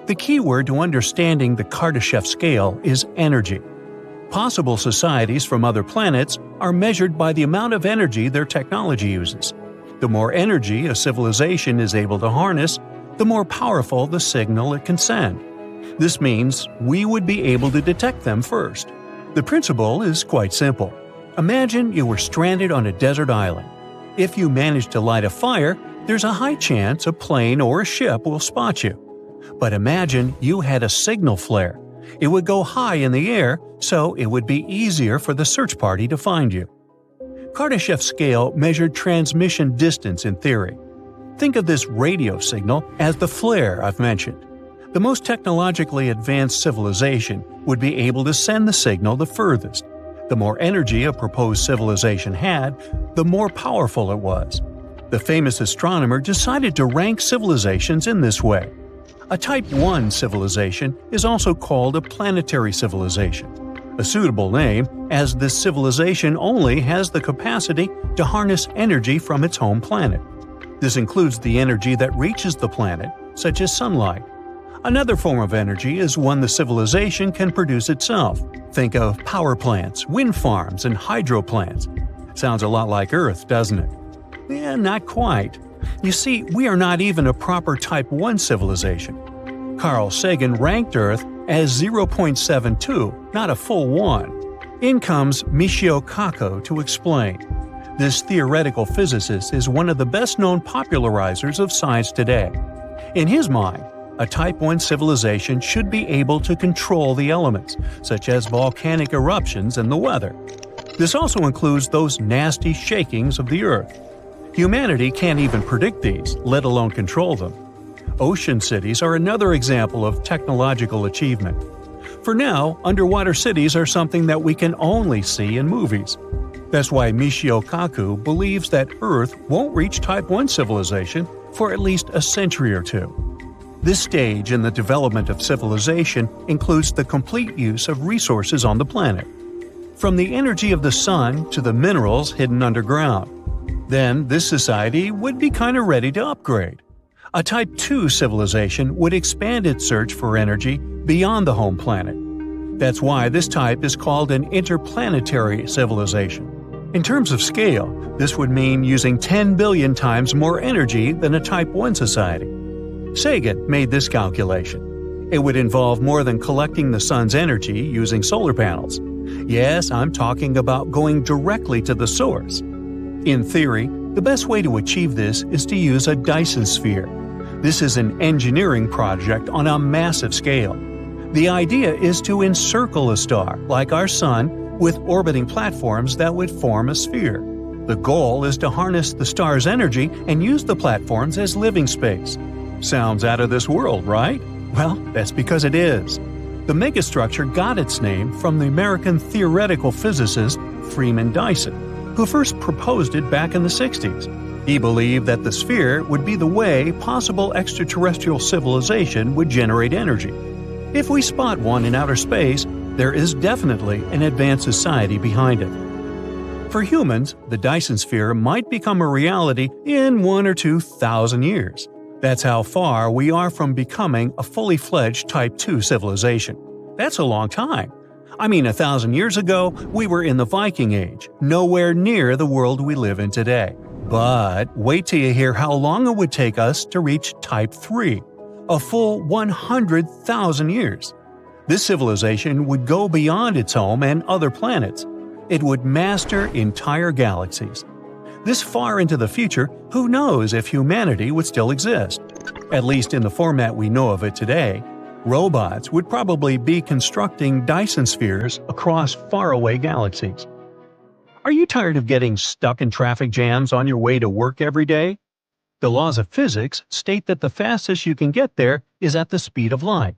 The key word to understanding the Kardashev scale is energy. Possible societies from other planets are measured by the amount of energy their technology uses. The more energy a civilization is able to harness, the more powerful the signal it can send. This means we would be able to detect them first. The principle is quite simple. Imagine you were stranded on a desert island. If you manage to light a fire, there's a high chance a plane or a ship will spot you. But imagine you had a signal flare. It would go high in the air, so it would be easier for the search party to find you. Kardashev's scale measured transmission distance in theory. Think of this radio signal as the flare I've mentioned. The most technologically advanced civilization would be able to send the signal the furthest. The more energy a proposed civilization had, the more powerful it was. The famous astronomer decided to rank civilizations in this way. A Type 1 civilization is also called a planetary civilization. A suitable name, as this civilization only has the capacity to harness energy from its home planet. This includes the energy that reaches the planet, such as sunlight. Another form of energy is one the civilization can produce itself. Think of power plants, wind farms, and hydro plants. Sounds a lot like Earth, doesn't it? Yeah, not quite. You see, we are not even a proper Type 1 civilization. Carl Sagan ranked Earth as 0.72, not a full 1. In comes Michio Kaku to explain. This theoretical physicist is one of the best-known popularizers of science today. In his mind, a Type 1 civilization should be able to control the elements, such as volcanic eruptions and the weather. This also includes those nasty shakings of the Earth. Humanity can't even predict these, let alone control them. Ocean cities are another example of technological achievement. For now, underwater cities are something that we can only see in movies. That's why Michio Kaku believes that Earth won't reach Type 1 civilization for at least a century or two. This stage in the development of civilization includes the complete use of resources on the planet. From the energy of the sun to the minerals hidden underground. Then this society would be kind of ready to upgrade. A Type 2 civilization would expand its search for energy beyond the home planet. That's why this type is called an interplanetary civilization. In terms of scale, this would mean using 10 billion times more energy than a Type 1 society. Sagan made this calculation. It would involve more than collecting the sun's energy using solar panels. Yes, I'm talking about going directly to the source. In theory, the best way to achieve this is to use a Dyson sphere. This is an engineering project on a massive scale. The idea is to encircle a star, like our Sun, with orbiting platforms that would form a sphere. The goal is to harness the star's energy and use the platforms as living space. Sounds out of this world, right? Well, that's because it is. The megastructure got its name from the American theoretical physicist Freeman Dyson, who first proposed it back in the 60s. He believed that the sphere would be the way possible extraterrestrial civilization would generate energy. If we spot one in outer space, there is definitely an advanced society behind it. For humans, the Dyson sphere might become a reality in 1 or 2 thousand years. That's how far we are from becoming a fully fledged Type 2 civilization. That's a long time. I mean, 1,000 years ago, we were in the Viking Age, nowhere near the world we live in today. But wait till you hear how long it would take us to reach Type 3, a full 100,000 years. This civilization would go beyond its home and other planets. It would master entire galaxies. This far into the future, who knows if humanity would still exist? At least in the format we know of it today. Robots would probably be constructing Dyson spheres across faraway galaxies. Are you tired of getting stuck in traffic jams on your way to work every day? The laws of physics state that the fastest you can get there is at the speed of light.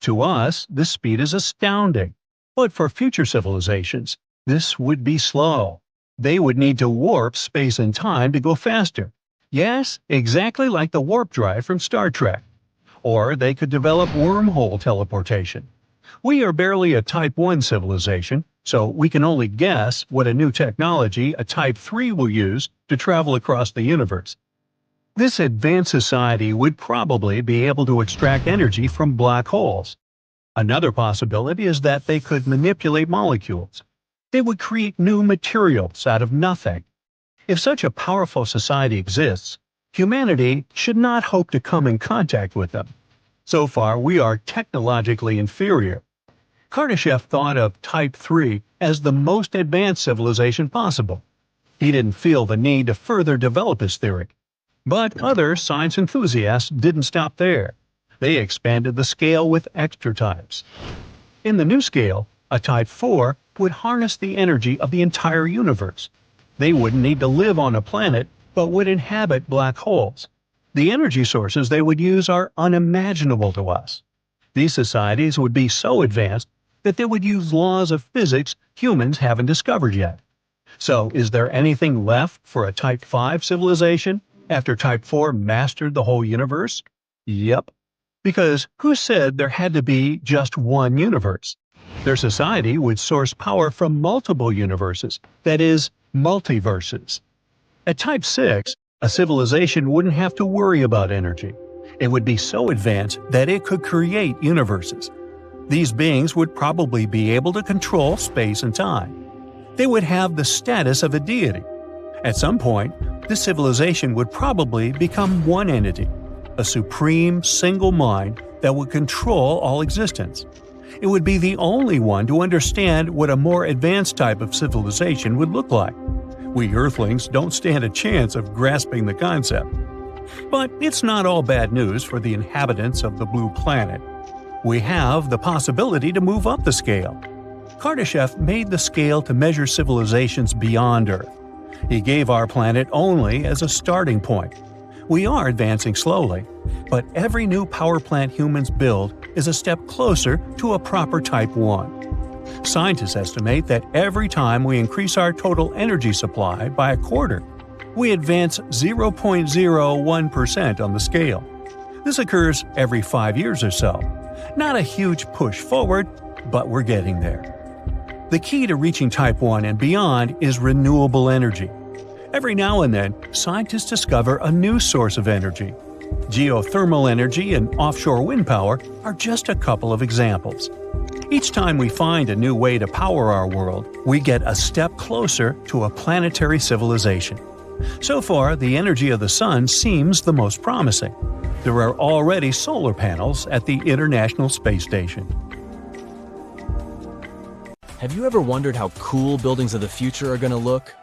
To us, this speed is astounding. But for future civilizations, this would be slow. They would need to warp space and time to go faster. Yes, exactly like the warp drive from Star Trek. Or they could develop wormhole teleportation. We are barely a Type 1 civilization, so we can only guess what a new technology a Type 3 will use to travel across the universe. This advanced society would probably be able to extract energy from black holes. Another possibility is that they could manipulate molecules. They would create new materials out of nothing. If such a powerful society exists, humanity should not hope to come in contact with them. So far, we are technologically inferior. Kardashev thought of Type 3 as the most advanced civilization possible. He didn't feel the need to further develop his theory. But other science enthusiasts didn't stop there. They expanded the scale with extra types. In the new scale, a Type 4 would harness the energy of the entire universe. They wouldn't need to live on a planet, but would inhabit black holes. The energy sources they would use are unimaginable to us. These societies would be so advanced that they would use laws of physics humans haven't discovered yet. So, is there anything left for a Type 5 civilization after Type 4 mastered the whole universe? Yep. Because who said there had to be just one universe? Their society would source power from multiple universes, that is, multiverses. At Type 6, a civilization wouldn't have to worry about energy. It would be so advanced that it could create universes. These beings would probably be able to control space and time. They would have the status of a deity. At some point, this civilization would probably become one entity, a supreme single mind that would control all existence. It would be the only one to understand what a more advanced type of civilization would look like. We Earthlings don't stand a chance of grasping the concept. But it's not all bad news for the inhabitants of the blue planet. We have the possibility to move up the scale. Kardashev made the scale to measure civilizations beyond Earth. He gave our planet only as a starting point. We are advancing slowly, but every new power plant humans build is a step closer to a proper Type 1. Scientists estimate that every time we increase our total energy supply by a quarter, we advance 0.01% on the scale. This occurs every 5 years or so. Not a huge push forward, but we're getting there. The key to reaching Type 1 and beyond is renewable energy. Every now and then, scientists discover a new source of energy. Geothermal energy and offshore wind power are just a couple of examples. Each time we find a new way to power our world, we get a step closer to a planetary civilization. So far, the energy of the Sun seems the most promising. There are already solar panels at the International Space Station. Have you ever wondered how cool buildings of the future are going to look?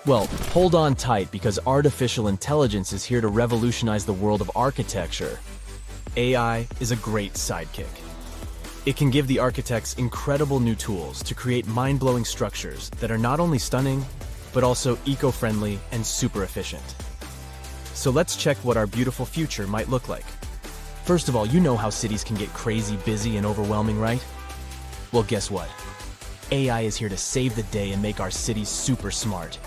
Well, hold on tight because artificial intelligence is here to revolutionize the world of architecture. AI is a great sidekick. It can give the architects incredible new tools to create mind-blowing structures that are not only stunning, but also eco-friendly and super efficient. So let's check what our beautiful future might look like. First of all, you know how cities can get crazy busy and overwhelming, right? Well, guess what? AI is here to save the day and make our cities super smart.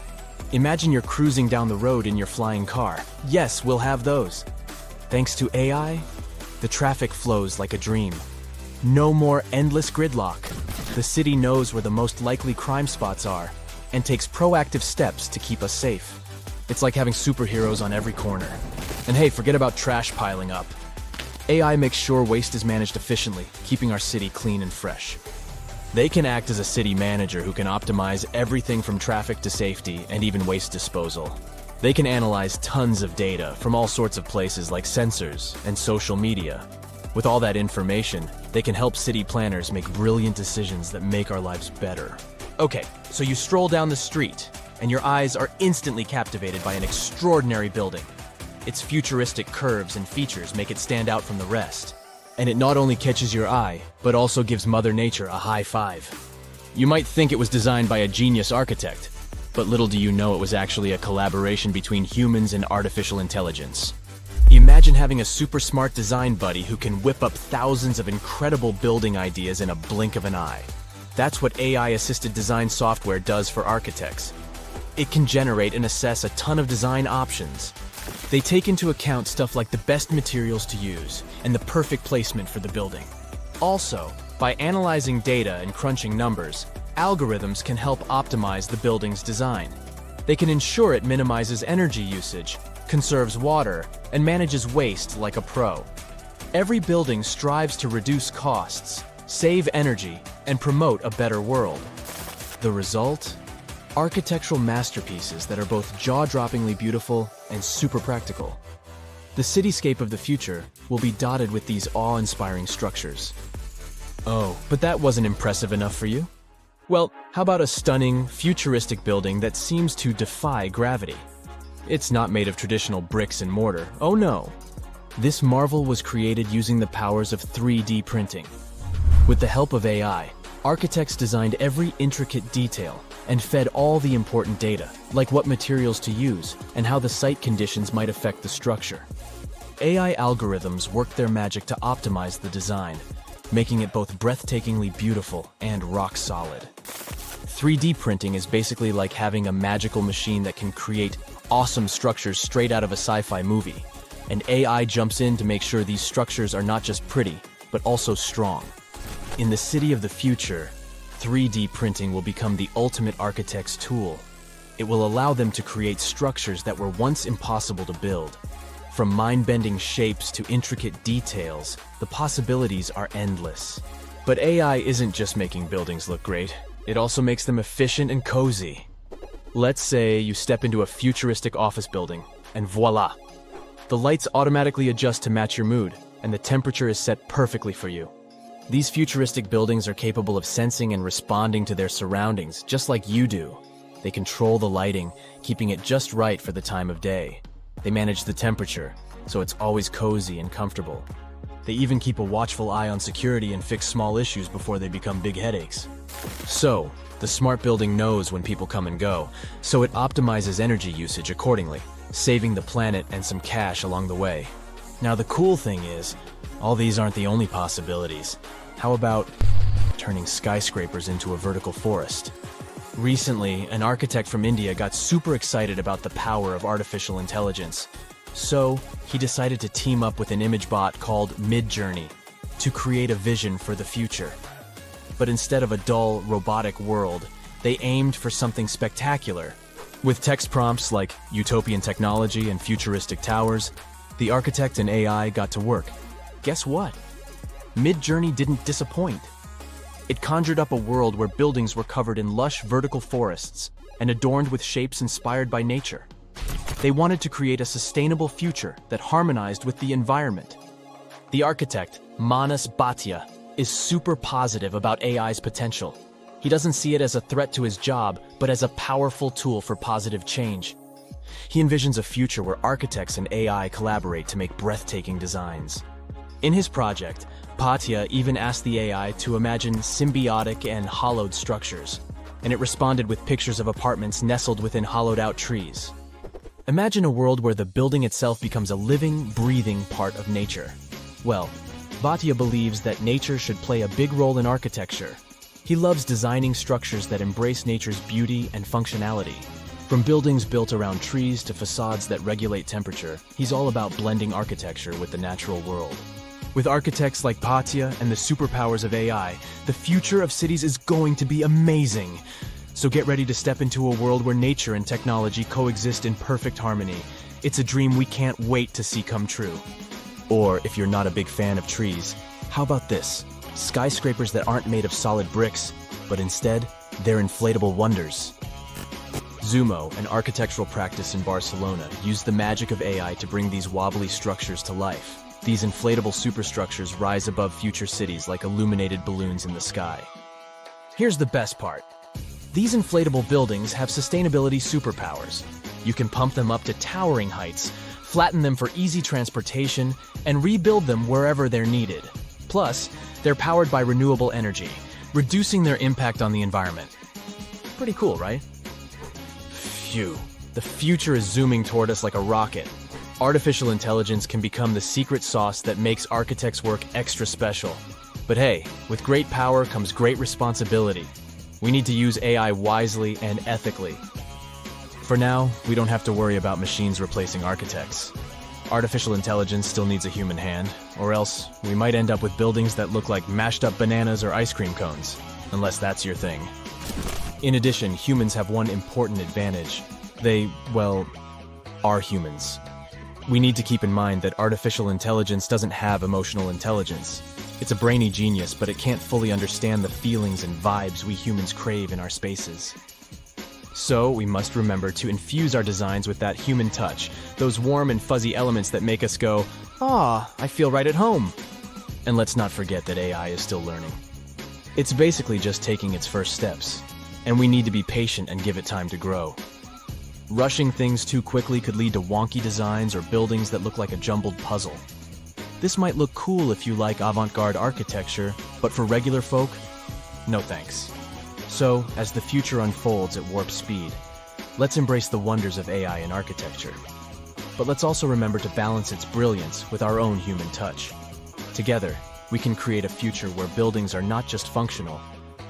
Imagine you're cruising down the road in your flying car. Yes, we'll have those. Thanks to AI, the traffic flows like a dream. No more endless gridlock. The city knows where the most likely crime spots are and takes proactive steps to keep us safe. It's like having superheroes on every corner. And hey, forget about trash piling up. AI makes sure waste is managed efficiently, keeping our city clean and fresh. They can act as a city manager who can optimize everything from traffic to safety and even waste disposal. They can analyze tons of data from all sorts of places like sensors and social media. With all that information, they can help city planners make brilliant decisions that make our lives better. Okay, so you stroll down the street, and your eyes are instantly captivated by an extraordinary building. Its futuristic curves and features make it stand out from the rest. And it not only catches your eye, but also gives Mother Nature a high five. You might think it was designed by a genius architect, but little do you know it was actually a collaboration between humans and artificial intelligence. Imagine having a super smart design buddy who can whip up thousands of incredible building ideas in a blink of an eye. That's what AI-assisted design software does for architects. It can generate and assess a ton of design options. They take into account stuff like the best materials to use and the perfect placement for the building. Also, by analyzing data and crunching numbers, algorithms can help optimize the building's design. They can ensure it minimizes energy usage, conserves water, and manages waste like a pro. Every building strives to reduce costs, save energy, and promote a better world. The result? Architectural masterpieces that are both jaw-droppingly beautiful and super practical. The cityscape of the future will be dotted with these awe-inspiring structures. Oh, but that wasn't impressive enough for you? Well, how about a stunning, futuristic building that seems to defy gravity? It's not made of traditional bricks and mortar. Oh no! This marvel was created using the powers of 3D printing. With the help of AI, architects designed every intricate detail and fed all the important data, like what materials to use and how the site conditions might affect the structure. AI algorithms worked their magic to optimize the design, making it both breathtakingly beautiful and rock solid. 3D printing is basically like having a magical machine that can create awesome structures straight out of a sci-fi movie, and AI jumps in to make sure these structures are not just pretty, but also strong. In the city of the future, 3D printing will become the ultimate architect's tool. It will allow them to create structures that were once impossible to build. From mind-bending shapes to intricate details, the possibilities are endless. But AI isn't just making buildings look great, it also makes them efficient and cozy. Let's say you step into a futuristic office building, and voila! The lights automatically adjust to match your mood, and the temperature is set perfectly for you. These futuristic buildings are capable of sensing and responding to their surroundings, just like you do. They control the lighting, keeping it just right for the time of day. They manage the temperature, so it's always cozy and comfortable. They even keep a watchful eye on security and fix small issues before they become big headaches. So, the smart building knows when people come and go, so it optimizes energy usage accordingly, saving the planet and some cash along the way. Now the cool thing is, all these aren't the only possibilities. How about turning skyscrapers into a vertical forest? Recently, an architect from India got super excited about the power of artificial intelligence. So, he decided to team up with an image bot called Midjourney to create a vision for the future. But instead of a dull, robotic world, they aimed for something spectacular. With text prompts like utopian technology and futuristic towers, the architect and AI got to work. Guess what? Midjourney didn't disappoint. It conjured up a world where buildings were covered in lush vertical forests and adorned with shapes inspired by nature. They wanted to create a sustainable future that harmonized with the environment. The architect, Manas Bhatia, is super positive about AI's potential. He doesn't see it as a threat to his job, but as a powerful tool for positive change. He envisions a future where architects and AI collaborate to make breathtaking designs. In his project, Bhatia even asked the AI to imagine symbiotic and hollowed structures, and it responded with pictures of apartments nestled within hollowed-out trees. Imagine a world where the building itself becomes a living, breathing part of nature. Well, Bhatia believes that nature should play a big role in architecture. He loves designing structures that embrace nature's beauty and functionality. From buildings built around trees to facades that regulate temperature, he's all about blending architecture with the natural world. With architects like Bhatia and the superpowers of AI, the future of cities is going to be amazing. So get ready to step into a world where nature and technology coexist in perfect harmony. It's a dream we can't wait to see come true. Or, if you're not a big fan of trees, how about this? Skyscrapers that aren't made of solid bricks, but instead, they're inflatable wonders. Zumo, an architectural practice in Barcelona, used the magic of AI to bring these wobbly structures to life. These inflatable superstructures rise above future cities like illuminated balloons in the sky. Here's the best part. These inflatable buildings have sustainability superpowers. You can pump them up to towering heights, flatten them for easy transportation, and rebuild them wherever they're needed. Plus, they're powered by renewable energy, reducing their impact on the environment. Pretty cool, right? Phew. The future is zooming toward us like a rocket. Artificial intelligence can become the secret sauce that makes architects' work extra special. But hey, with great power comes great responsibility. We need to use AI wisely and ethically. For now, we don't have to worry about machines replacing architects. Artificial intelligence still needs a human hand, or else we might end up with buildings that look like mashed up bananas or ice cream cones, unless that's your thing. In addition, humans have one important advantage. They, well, are humans. We need to keep in mind that artificial intelligence doesn't have emotional intelligence. It's a brainy genius, but it can't fully understand the feelings and vibes we humans crave in our spaces. So, we must remember to infuse our designs with that human touch, those warm and fuzzy elements that make us go, "Ah, I feel right at home." And let's not forget that AI is still learning. It's basically just taking its first steps, and we need to be patient and give it time to grow. Rushing things too quickly could lead to wonky designs or buildings that look like a jumbled puzzle. This might look cool if you like avant-garde architecture, but for regular folk, no thanks. So, as the future unfolds at warp speed, let's embrace the wonders of AI in architecture. But let's also remember to balance its brilliance with our own human touch. Together, we can create a future where buildings are not just functional,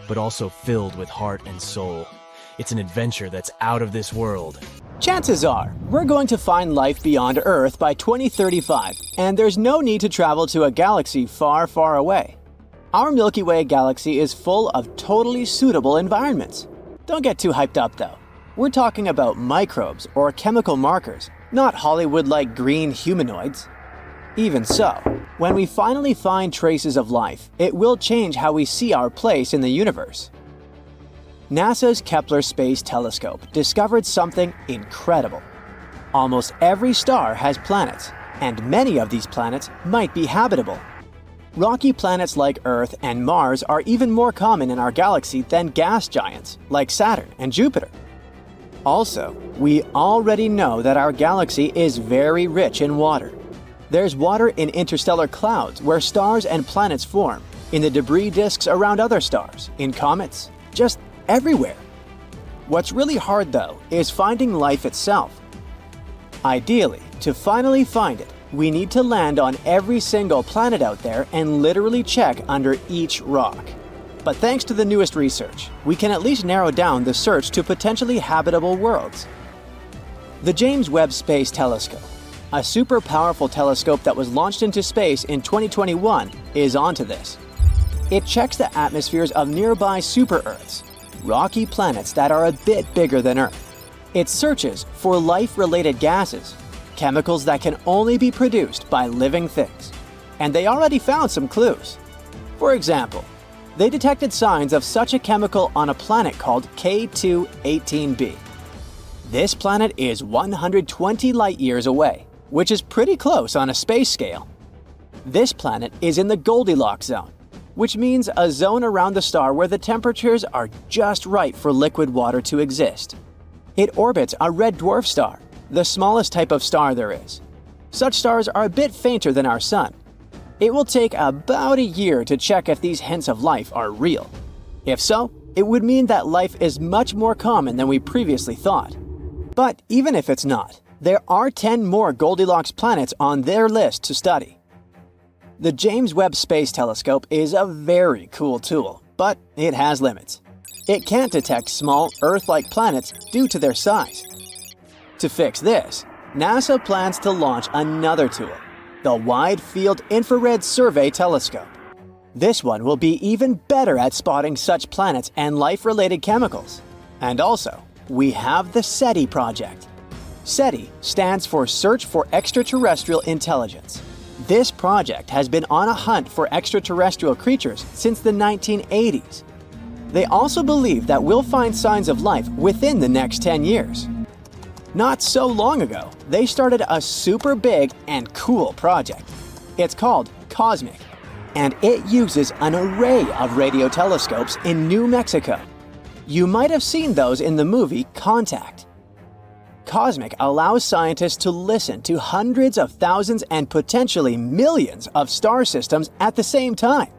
but also filled with heart and soul. It's an adventure that's out of this world. Chances are, we're going to find life beyond Earth by 2035, and there's no need to travel to a galaxy far, far away. Our Milky Way galaxy is full of totally suitable environments. Don't get too hyped up though. We're talking about microbes or chemical markers, not Hollywood-like green humanoids. Even so, when we finally find traces of life, it will change how we see our place in the universe. NASA's Kepler Space Telescope discovered something incredible. Almost every star has planets, and many of these planets might be habitable. Rocky planets like Earth and Mars are even more common in our galaxy than gas giants like Saturn and Jupiter. Also, we already know that our galaxy is very rich in water. There's water in interstellar clouds where stars and planets form, in the debris disks around other stars, in comets, just everywhere. What's really hard though is finding life itself. Ideally, to finally find it, we need to land on every single planet out there and literally check under each rock. But thanks to the newest research, we can at least narrow down the search to potentially habitable worlds. The James Webb Space Telescope, a super powerful telescope that was launched into space in 2021, is onto this. It checks the atmospheres of nearby super-Earths, rocky planets that are a bit bigger than Earth. It searches for life-related gases, chemicals that can only be produced by living things. And they already found some clues. For example, They detected signs of such a chemical on a planet called K2-18b. This planet is 120 light-years away, which is pretty close on a space scale. This planet is in the Goldilocks zone, which means a zone around the star where the temperatures are just right for liquid water to exist. It orbits a red dwarf star, the smallest type of star there is. Such stars are a bit fainter than our Sun. It will take about a year to check if these hints of life are real. If so, it would mean that life is much more common than we previously thought. But even if it's not, there are 10 more Goldilocks planets on their list to study. The James Webb Space Telescope is a very cool tool, but it has limits. It can't detect small Earth-like planets due to their size. To fix this, NASA plans to launch another tool, the Wide Field Infrared Survey Telescope. This one will be even better at spotting such planets and life-related chemicals. And also, we have the SETI project. SETI stands for Search for Extraterrestrial Intelligence. This project has been on a hunt for extraterrestrial creatures since the 1980s. They also believe that we'll find signs of life within the next 10 years. Not so long ago, they started a super big and cool project. It's called COSMIC, and it uses an array of radio telescopes in New Mexico. You might have seen those in the movie Contact. COSMIC allows scientists to listen to hundreds of thousands and potentially millions of star systems at the same time.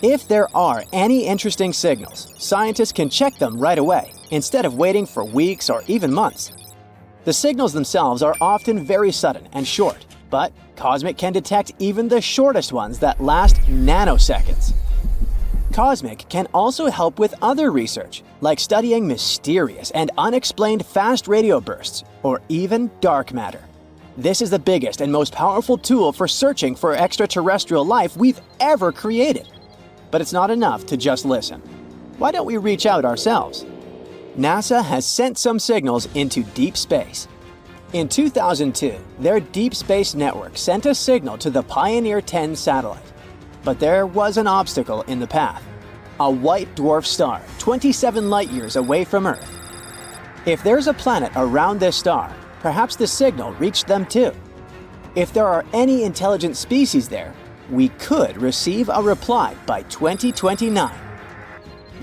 If there are any interesting signals, scientists can check them right away, instead of waiting for weeks or even months. The signals themselves are often very sudden and short, but COSMIC can detect even the shortest ones that last nanoseconds. COSMIC can also help with other research, like studying mysterious and unexplained fast radio bursts, or even dark matter. This is the biggest and most powerful tool for searching for extraterrestrial life we've ever created. But it's not enough to just listen. Why don't we reach out ourselves? NASA has sent some signals into deep space. In 2002, their Deep Space Network sent a signal to the Pioneer 10 satellite. But there was an obstacle in the path: a white dwarf star 27 light-years away from Earth. If there's a planet around this star, perhaps the signal reached them too. If there are any intelligent species there, we could receive a reply by 2029.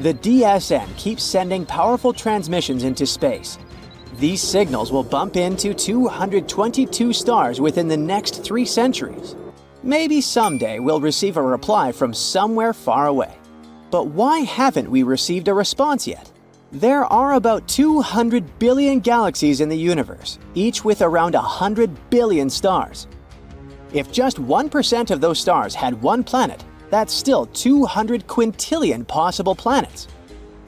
The DSN keeps sending powerful transmissions into space. These signals will bump into 222 stars within the next 3 centuries. Maybe someday we'll receive a reply from somewhere far away. But why haven't we received a response yet? There are about 200 billion galaxies in the universe, each with around 100 billion stars. If just 1% of those stars had one planet, that's still 200 quintillion possible planets.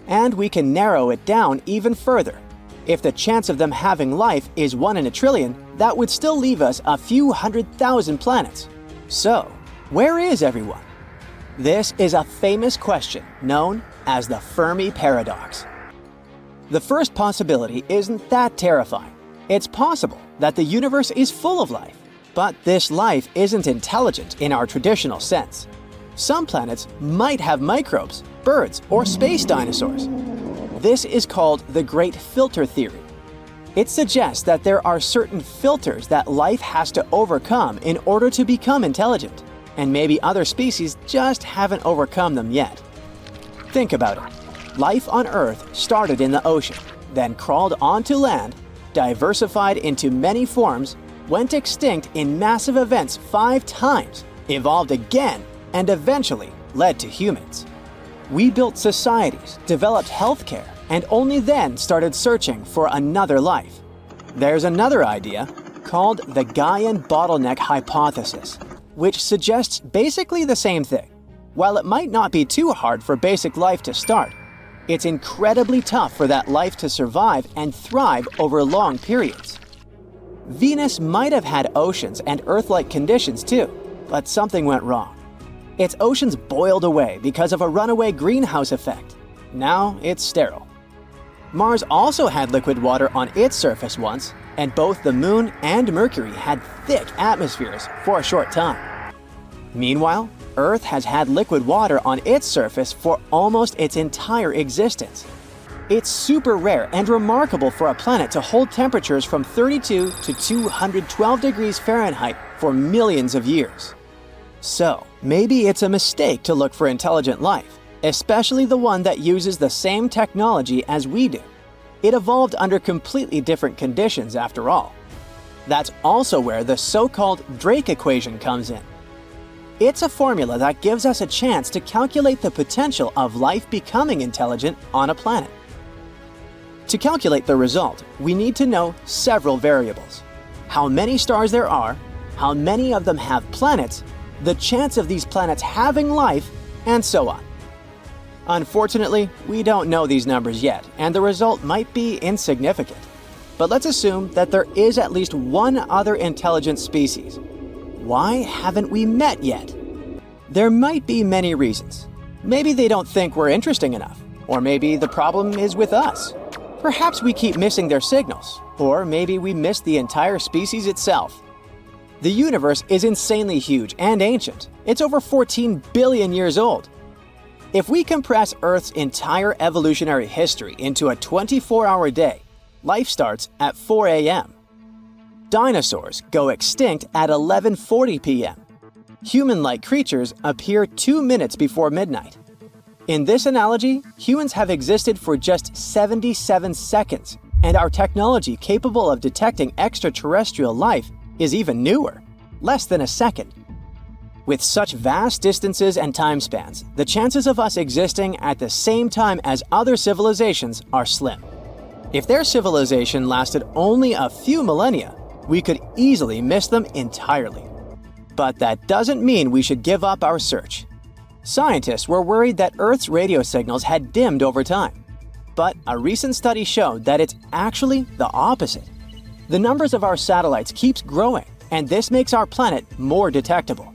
And we can narrow it down even further. If the chance of them having life is 1 in a trillion, that would still leave us a few 100,000 planets. So, where is everyone? This is a famous question known as the Fermi paradox. The first possibility isn't that terrifying. It's possible that the universe is full of life, but this life isn't intelligent in our traditional sense. Some planets might have microbes, birds, or space dinosaurs. This is called the Great Filter Theory. It suggests that there are certain filters that life has to overcome in order to become intelligent, and maybe other species just haven't overcome them yet. Think about it. Life on Earth started in the ocean, then crawled onto land, diversified into many forms, went extinct in massive events 5 times, evolved again, and eventually led to humans. We built societies, developed healthcare, and only then started searching for another life. There's another idea called the Gaian bottleneck hypothesis, which suggests basically the same thing. While it might not be too hard for basic life to start, it's incredibly tough for that life to survive and thrive over long periods. Venus might have had oceans and Earth-like conditions too, but something went wrong. Its oceans boiled away because of a runaway greenhouse effect. Now it's sterile. Mars also had liquid water on its surface once, and both the Moon and Mercury had thick atmospheres for a short time. Meanwhile, Earth has had liquid water on its surface for almost its entire existence. It's super rare and remarkable for a planet to hold temperatures from 32 to 212 degrees Fahrenheit for millions of years. So, maybe it's a mistake to look for intelligent life, especially the one that uses the same technology as we do. It evolved under completely different conditions after all. That's also where the so-called Drake equation comes in. It's a formula that gives us a chance to calculate the potential of life becoming intelligent on a planet. To calculate the result, we need to know several variables: how many stars there are, how many of them have planets, the chance of these planets having life, and so on. Unfortunately, we don't know these numbers yet, and the result might be insignificant. But let's assume that there is at least one other intelligent species. Why haven't we met yet? There might be many reasons. Maybe they don't think we're interesting enough, or maybe the problem is with us. Perhaps we keep missing their signals, or maybe we miss the entire species itself. The universe is insanely huge and ancient. It's over 14 billion years old. If we compress Earth's entire evolutionary history into a 24-hour day, life starts at 4 a.m. Dinosaurs go extinct at 11:40 p.m. Human-like creatures appear 2 minutes before midnight. In this analogy, humans have existed for just 77 seconds, and our technology capable of detecting extraterrestrial life is even newer, less than a second. With such vast distances and time spans, the chances of us existing at the same time as other civilizations are slim. If their civilization lasted only a few millennia, we could easily miss them entirely. But that doesn't mean we should give up our search. Scientists were worried that Earth's radio signals had dimmed over time. But a recent study showed that it's actually the opposite. The numbers of our satellites keeps growing, and this makes our planet more detectable.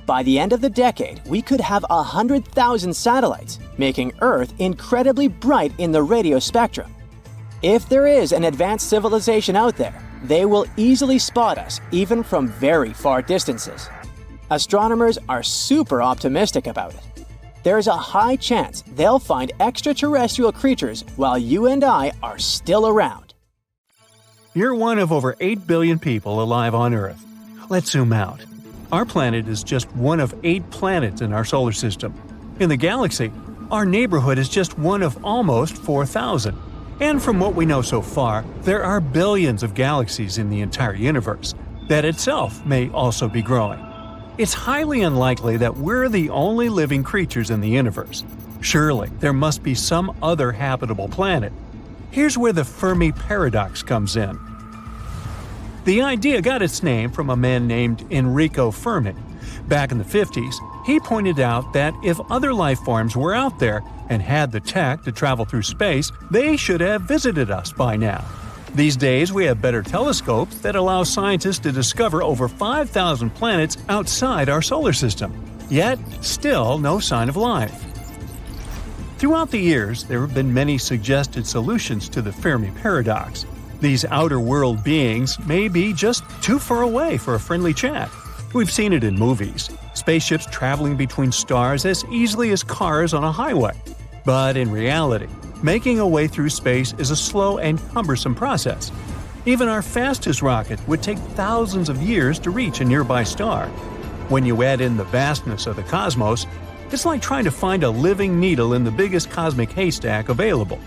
By the end of the decade, we could have 100,000 satellites, making Earth incredibly bright in the radio spectrum. If there is an advanced civilization out there, they will easily spot us even from very far distances. Astronomers are super optimistic about it. There's a high chance they'll find extraterrestrial creatures while you and I are still around. You're one of over 8 billion people alive on Earth. Let's zoom out. Our planet is just one of 8 planets in our solar system. In the galaxy, our neighborhood is just one of almost 4,000. And from what we know so far, there are billions of galaxies in the entire universe. That itself may also be growing. It's highly unlikely that we're the only living creatures in the universe. Surely, there must be some other habitable planet. Here's where the Fermi paradox comes in. The idea got its name from a man named Enrico Fermi. Back in the 50s, he pointed out that if other life forms were out there and had the tech to travel through space, they should have visited us by now. These days, we have better telescopes that allow scientists to discover over 5,000 planets outside our solar system. Yet, still no sign of life. Throughout the years, there have been many suggested solutions to the Fermi paradox. These outer world beings may be just too far away for a friendly chat. We've seen it in movies, spaceships traveling between stars as easily as cars on a highway. But in reality, making a way through space is a slow and cumbersome process. Even our fastest rocket would take thousands of years to reach a nearby star. When you add in the vastness of the cosmos, it's like trying to find a living needle in the biggest cosmic haystack available.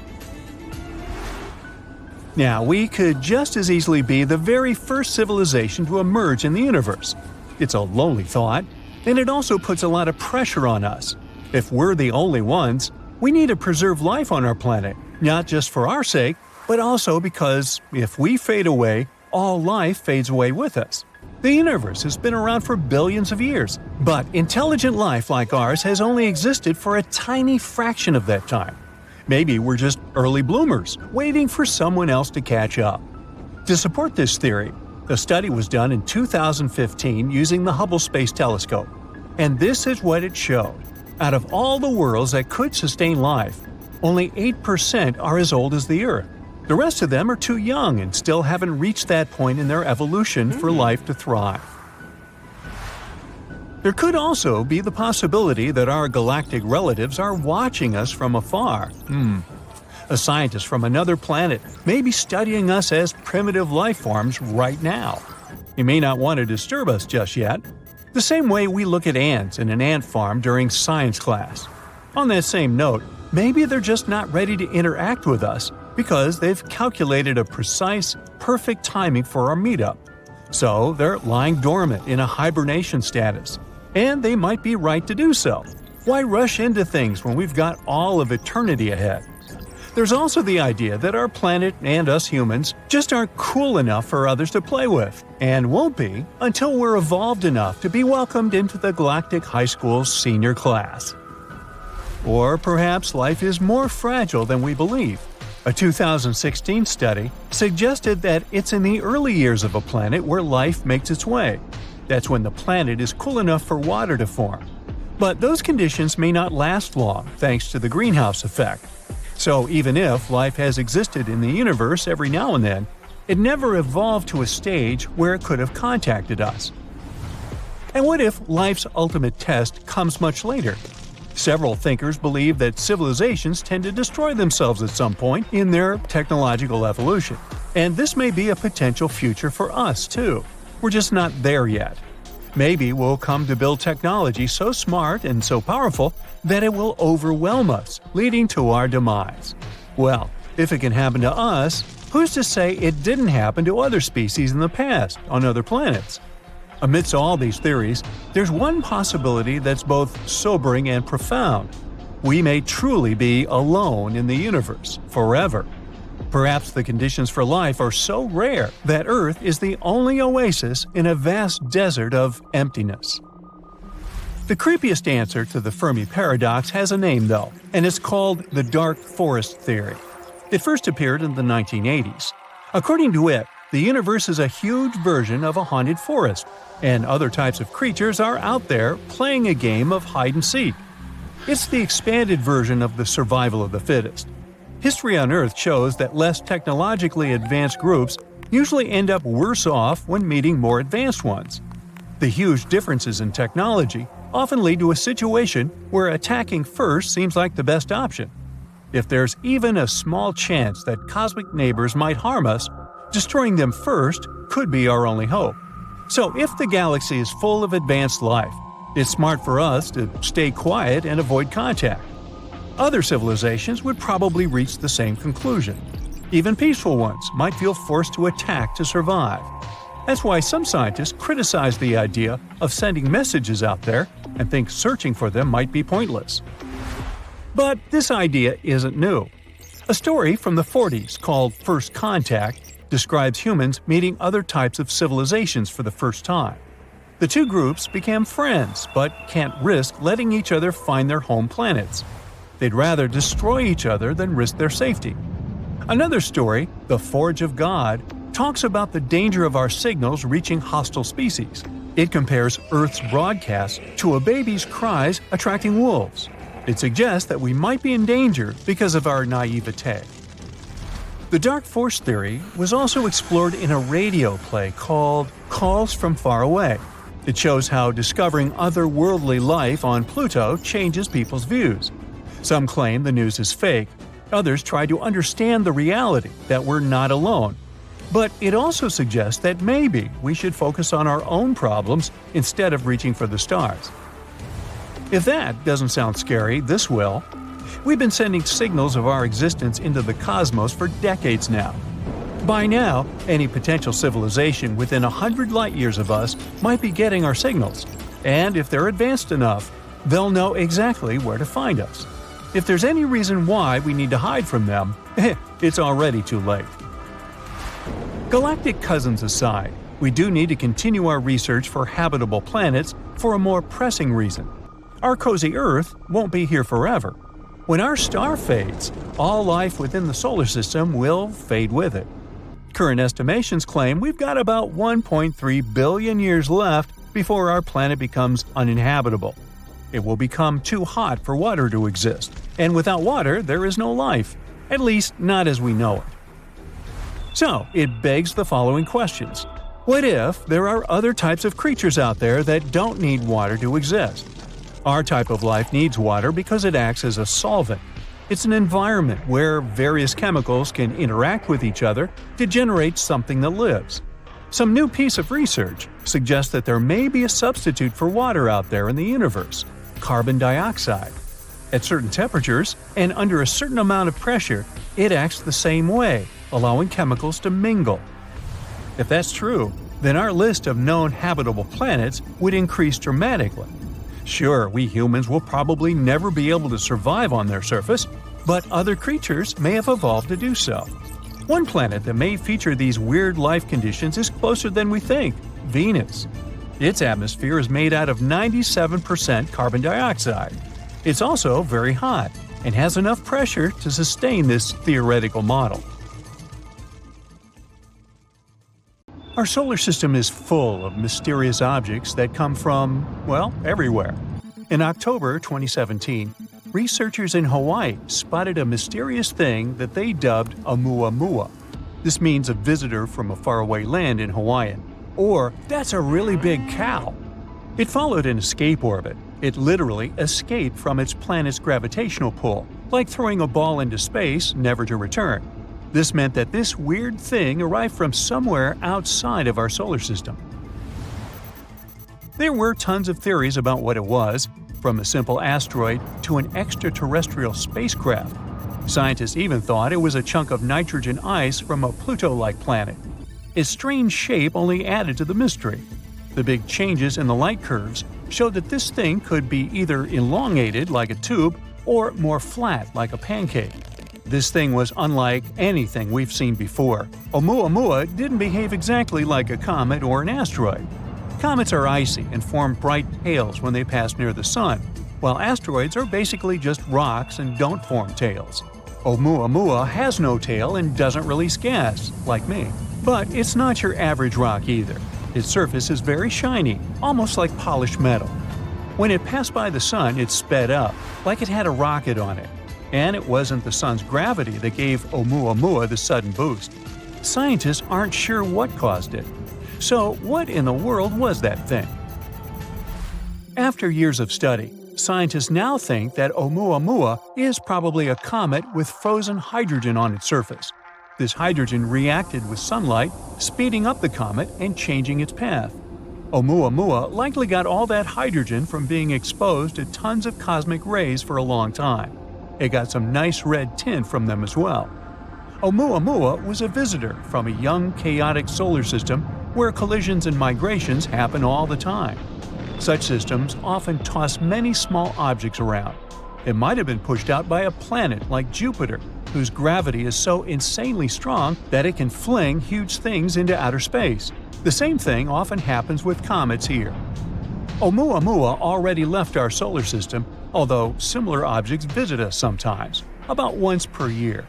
Now, we could just as easily be the very first civilization to emerge in the universe. It's a lonely thought, and it also puts a lot of pressure on us. If we're the only ones, we need to preserve life on our planet, not just for our sake, but also because if we fade away, all life fades away with us. The universe has been around for billions of years, but intelligent life like ours has only existed for a tiny fraction of that time. Maybe we're just early bloomers, waiting for someone else to catch up. To support this theory, a study was done in 2015 using the Hubble Space Telescope, and this is what it showed. Out of all the worlds that could sustain life, only 8% are as old as the Earth. The rest of them are too young and still haven't reached that point in their evolution for life to thrive. There could also be the possibility that our galactic relatives are watching us from afar. A scientist from another planet may be studying us as primitive life forms right now. He may not want to disturb us just yet, the same way we look at ants in an ant farm during science class. On that same note, maybe they're just not ready to interact with us because they've calculated a precise, perfect timing for our meetup. So they're lying dormant in a hibernation status. And they might be right to do so. Why rush into things when we've got all of eternity ahead? There's also the idea that our planet and us humans just aren't cool enough for others to play with, and won't be until we're evolved enough to be welcomed into the Galactic High School's senior class. Or perhaps life is more fragile than we believe. A 2016 study suggested that it's in the early years of a planet where life makes its way. That's when the planet is cool enough for water to form. But those conditions may not last long thanks to the greenhouse effect. So even if life has existed in the universe every now and then, it never evolved to a stage where it could have contacted us. And what if life's ultimate test comes much later? Several thinkers believe that civilizations tend to destroy themselves at some point in their technological evolution. And this may be a potential future for us, too. We're just not there yet. Maybe we'll come to build technology so smart and so powerful that it will overwhelm us, leading to our demise. Well, if it can happen to us, who's to say it didn't happen to other species in the past, on other planets? Amidst all these theories, there's one possibility that's both sobering and profound. We may truly be alone in the universe, forever. Perhaps the conditions for life are so rare that Earth is the only oasis in a vast desert of emptiness. The creepiest answer to the Fermi paradox has a name, though, and it's called the dark forest theory. It first appeared in the 1980s. According to it, the universe is a huge version of a haunted forest, and other types of creatures are out there playing a game of hide-and-seek. It's the expanded version of the survival of the fittest. History on Earth shows that less technologically advanced groups usually end up worse off when meeting more advanced ones. The huge differences in technology often lead to a situation where attacking first seems like the best option. If there's even a small chance that cosmic neighbors might harm us, destroying them first could be our only hope. So if the galaxy is full of advanced life, it's smart for us to stay quiet and avoid contact. Other civilizations would probably reach the same conclusion. Even peaceful ones might feel forced to attack to survive. That's why some scientists criticize the idea of sending messages out there and think searching for them might be pointless. But this idea isn't new. A story from the 40s called First Contact describes humans meeting other types of civilizations for the first time. The two groups became friends but can't risk letting each other find their home planets. They'd rather destroy each other than risk their safety. Another story, The Forge of God, talks about the danger of our signals reaching hostile species. It compares Earth's broadcasts to a baby's cries attracting wolves. It suggests that we might be in danger because of our naivete. The dark force theory was also explored in a radio play called Calls from Far Away. It shows how discovering otherworldly life on Pluto changes people's views. Some claim the news is fake, others try to understand the reality that we're not alone. But it also suggests that maybe we should focus on our own problems instead of reaching for the stars. If that doesn't sound scary, this will. We've been sending signals of our existence into the cosmos for decades now. By now, any potential civilization within 100 light-years of us might be getting our signals, and if they're advanced enough, they'll know exactly where to find us. If there's any reason why we need to hide from them, it's already too late. Galactic cousins aside, we do need to continue our research for habitable planets for a more pressing reason. Our cozy Earth won't be here forever. When our star fades, all life within the solar system will fade with it. Current estimations claim we've got about 1.3 billion years left before our planet becomes uninhabitable. It will become too hot for water to exist, and without water there is no life, at least not as we know it. So, it begs the following questions. What if there are other types of creatures out there that don't need water to exist? Our type of life needs water because it acts as a solvent. It's an environment where various chemicals can interact with each other to generate something that lives. Some new piece of research suggests that there may be a substitute for water out there in the universe – carbon dioxide. At certain temperatures and under a certain amount of pressure, it acts the same way, allowing chemicals to mingle. If that's true, then our list of known habitable planets would increase dramatically. Sure, we humans will probably never be able to survive on their surface, but other creatures may have evolved to do so. One planet that may feature these weird life conditions is closer than we think – Venus. Its atmosphere is made out of 97% carbon dioxide. It's also very hot and has enough pressure to sustain this theoretical model. Our solar system is full of mysterious objects that come from, well, everywhere. In October 2017, researchers in Hawaii spotted a mysterious thing that they dubbed Oumuamua. This means a visitor from a faraway land in Hawaiian, or that's a really big cow. It followed an escape orbit. It literally escaped from its planet's gravitational pull, like throwing a ball into space, never to return. This meant that this weird thing arrived from somewhere outside of our solar system. There were tons of theories about what it was, from a simple asteroid to an extraterrestrial spacecraft. Scientists even thought it was a chunk of nitrogen ice from a Pluto-like planet. Its strange shape only added to the mystery. The big changes in the light curves showed that this thing could be either elongated like a tube or more flat like a pancake. This thing was unlike anything we've seen before. Oumuamua didn't behave exactly like a comet or an asteroid. Comets are icy and form bright tails when they pass near the sun, while asteroids are basically just rocks and don't form tails. Oumuamua has no tail and doesn't release gas, like me. But it's not your average rock either. Its surface is very shiny, almost like polished metal. When it passed by the sun, it sped up, like it had a rocket on it. And it wasn't the sun's gravity that gave Oumuamua the sudden boost. Scientists aren't sure what caused it. So what in the world was that thing? After years of study, scientists now think that Oumuamua is probably a comet with frozen hydrogen on its surface. This hydrogen reacted with sunlight, speeding up the comet and changing its path. Oumuamua likely got all that hydrogen from being exposed to tons of cosmic rays for a long time. It got some nice red tint from them as well. Oumuamua was a visitor from a young, chaotic solar system where collisions and migrations happen all the time. Such systems often toss many small objects around. It might have been pushed out by a planet like Jupiter, whose gravity is so insanely strong that it can fling huge things into outer space. The same thing often happens with comets here. Oumuamua already left our solar system, although similar objects visit us sometimes, about once per year.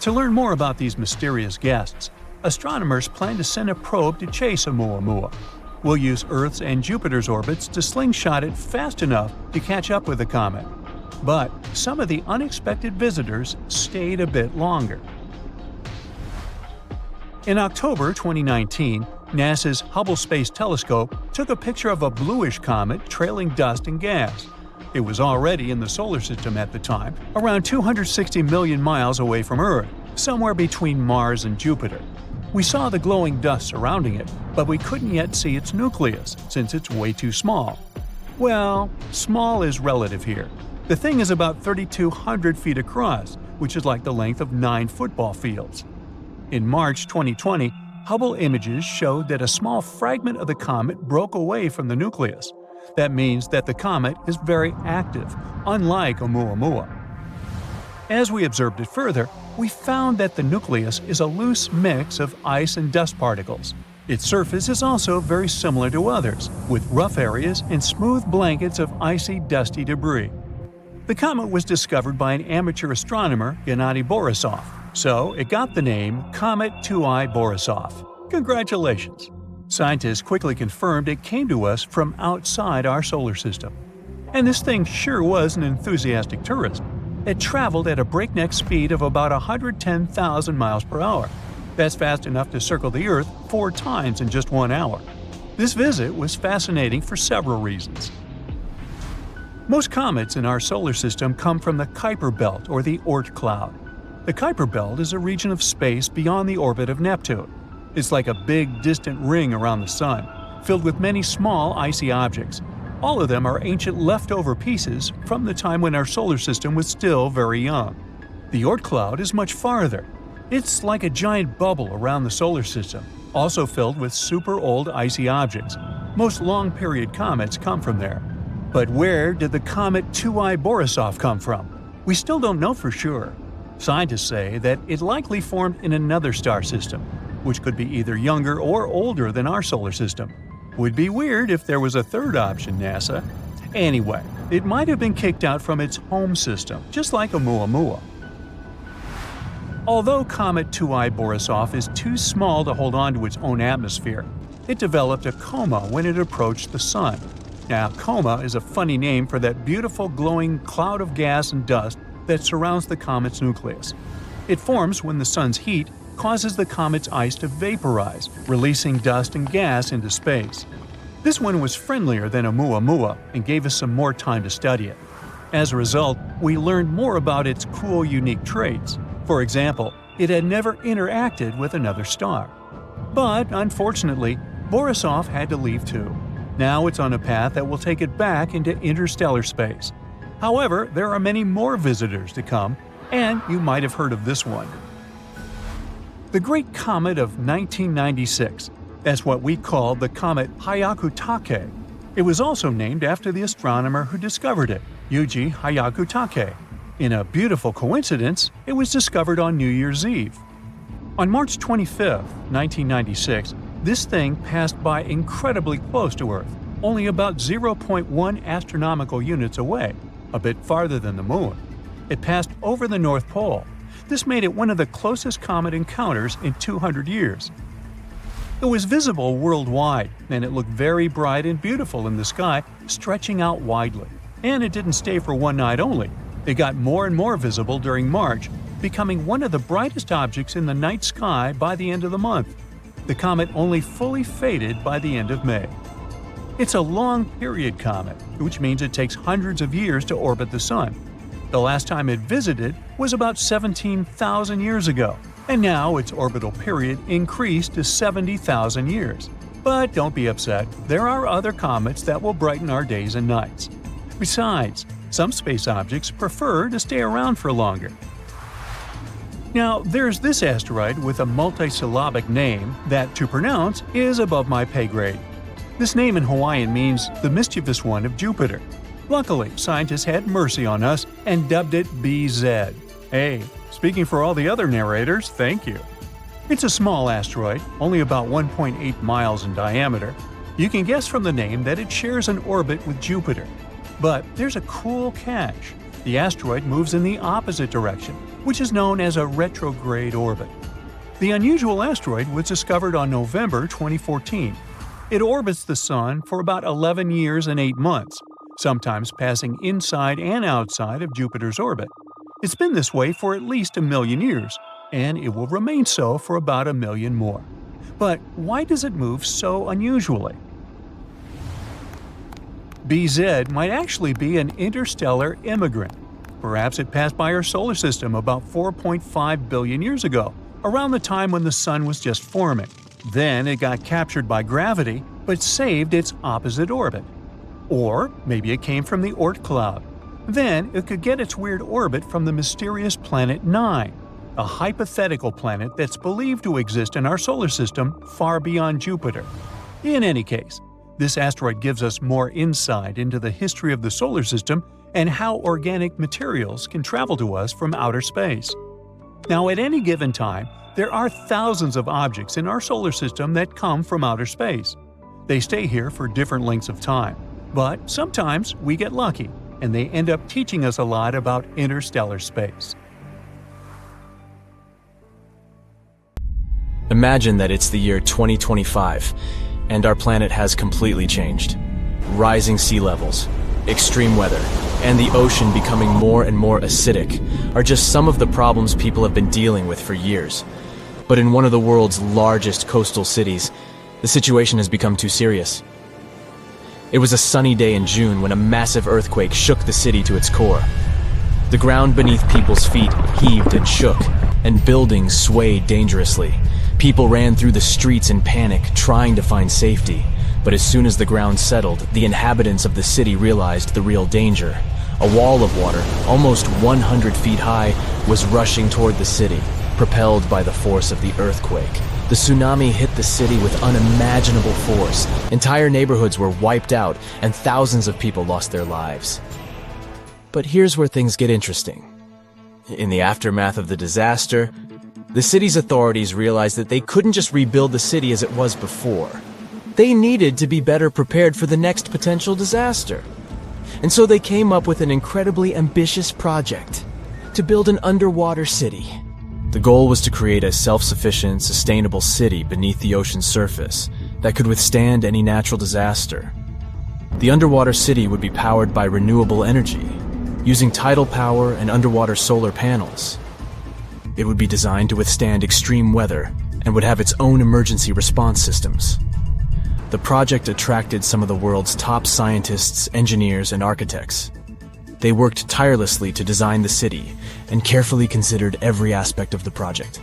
To learn more about these mysterious guests, astronomers plan to send a probe to chase Oumuamua. We'll use Earth's and Jupiter's orbits to slingshot it fast enough to catch up with the comet. But some of the unexpected visitors stayed a bit longer. In October 2019, NASA's Hubble Space Telescope took a picture of a bluish comet trailing dust and gas. It was already in the solar system at the time, around 260 million miles away from Earth, somewhere between Mars and Jupiter. We saw the glowing dust surrounding it, but we couldn't yet see its nucleus since it's way too small. Well, small is relative here. The thing is about 3,200 feet across, which is like the length of 9 football fields. In March 2020, Hubble images showed that a small fragment of the comet broke away from the nucleus. That means that the comet is very active, unlike Oumuamua. As we observed it further, we found that the nucleus is a loose mix of ice and dust particles. Its surface is also very similar to others, with rough areas and smooth blankets of icy, dusty debris. The comet was discovered by an amateur astronomer, Gennady Borisov, so it got the name Comet 2I Borisov. Congratulations! Scientists quickly confirmed it came to us from outside our solar system. And this thing sure was an enthusiastic tourist. It traveled at a breakneck speed of about 110,000 miles per hour. That's fast enough to circle the Earth 4 times in just 1 hour. This visit was fascinating for several reasons. Most comets in our solar system come from the Kuiper Belt or the Oort cloud. The Kuiper Belt is a region of space beyond the orbit of Neptune. It's like a big, distant ring around the Sun, filled with many small, icy objects. All of them are ancient leftover pieces from the time when our solar system was still very young. The Oort cloud is much farther. It's like a giant bubble around the solar system, also filled with super old icy objects. Most long-period comets come from there. But where did the comet 2I Borisov come from? We still don't know for sure. Scientists say that it likely formed in another star system, which could be either younger or older than our solar system. Would be weird if there was a third option, NASA. Anyway, it might have been kicked out from its home system, just like Oumuamua. Although Comet 2I Borisov is too small to hold on to its own atmosphere, it developed a coma when it approached the Sun. Now, coma is a funny name for that beautiful glowing cloud of gas and dust that surrounds the comet's nucleus. It forms when the Sun's heat causes the comet's ice to vaporize, releasing dust and gas into space. This one was friendlier than Oumuamua and gave us some more time to study it. As a result, we learned more about its cool, unique traits. For example, it had never interacted with another star. But, unfortunately, Borisov had to leave too. Now it's on a path that will take it back into interstellar space. However, there are many more visitors to come, and you might have heard of this one. The Great Comet of 1996. That's what we call the comet Hyakutake. It was also named after the astronomer who discovered it, Yuji Hyakutake. In a beautiful coincidence, it was discovered on New Year's Eve. On March 25, 1996, this thing passed by incredibly close to Earth, only about 0.1 astronomical units away, a bit farther than the Moon. It passed over the North Pole. This made it one of the closest comet encounters in 200 years. It was visible worldwide, and it looked very bright and beautiful in the sky, stretching out widely. And it didn't stay for one night only. It got more and more visible during March, becoming one of the brightest objects in the night sky by the end of the month. The comet only fully faded by the end of May. It's a long-period comet, which means it takes hundreds of years to orbit the Sun. The last time it visited was about 17,000 years ago, and now its orbital period increased to 70,000 years. But don't be upset, there are other comets that will brighten our days and nights. Besides, some space objects prefer to stay around for longer. Now, there's this asteroid with a multisyllabic name that, to pronounce, is above my pay grade. This name in Hawaiian means the mischievous one of Jupiter. Luckily, scientists had mercy on us and dubbed it BZ. Hey, speaking for all the other narrators, thank you. It's a small asteroid, only about 1.8 miles in diameter. You can guess from the name that it shares an orbit with Jupiter. But there's a cool catch. The asteroid moves in the opposite direction, which is known as a retrograde orbit. The unusual asteroid was discovered on November 2014. It orbits the Sun for about 11 years and 8 months, sometimes passing inside and outside of Jupiter's orbit. It's been this way for at least 1 million years, and it will remain so for about 1 million more. But why does it move so unusually? BZ might actually be an interstellar immigrant. Perhaps it passed by our solar system about 4.5 billion years ago, around the time when the Sun was just forming. Then it got captured by gravity, but saved its opposite orbit. Or maybe it came from the Oort cloud. Then it could get its weird orbit from the mysterious planet 9, a hypothetical planet that's believed to exist in our solar system far beyond Jupiter. In any case, this asteroid gives us more insight into the history of the solar system and how organic materials can travel to us from outer space. Now, at any given time, there are thousands of objects in our solar system that come from outer space. They stay here for different lengths of time, but sometimes we get lucky, and they end up teaching us a lot about interstellar space. Imagine that it's the year 2025, and our planet has completely changed. Rising sea levels, extreme weather, and the ocean becoming more and more acidic are just some of the problems people have been dealing with for years. But in one of the world's largest coastal cities, the situation has become too serious. It was a sunny day in June when a massive earthquake shook the city to its core. The ground beneath people's feet heaved and shook, and buildings swayed dangerously. People ran through the streets in panic, trying to find safety. But as soon as the ground settled, the inhabitants of the city realized the real danger. A wall of water, almost 100 feet high, was rushing toward the city, propelled by the force of the earthquake. The tsunami hit the city with unimaginable force. Entire neighborhoods were wiped out, and thousands of people lost their lives. But here's where things get interesting. In the aftermath of the disaster, the city's authorities realized that they couldn't just rebuild the city as it was before. They needed to be better prepared for the next potential disaster. And so they came up with an incredibly ambitious project to build an underwater city. The goal was to create a self-sufficient, sustainable city beneath the ocean's surface that could withstand any natural disaster. The underwater city would be powered by renewable energy, using tidal power and underwater solar panels. It would be designed to withstand extreme weather and would have its own emergency response systems. The project attracted some of the world's top scientists, engineers, and architects. They worked tirelessly to design the city and carefully considered every aspect of the project.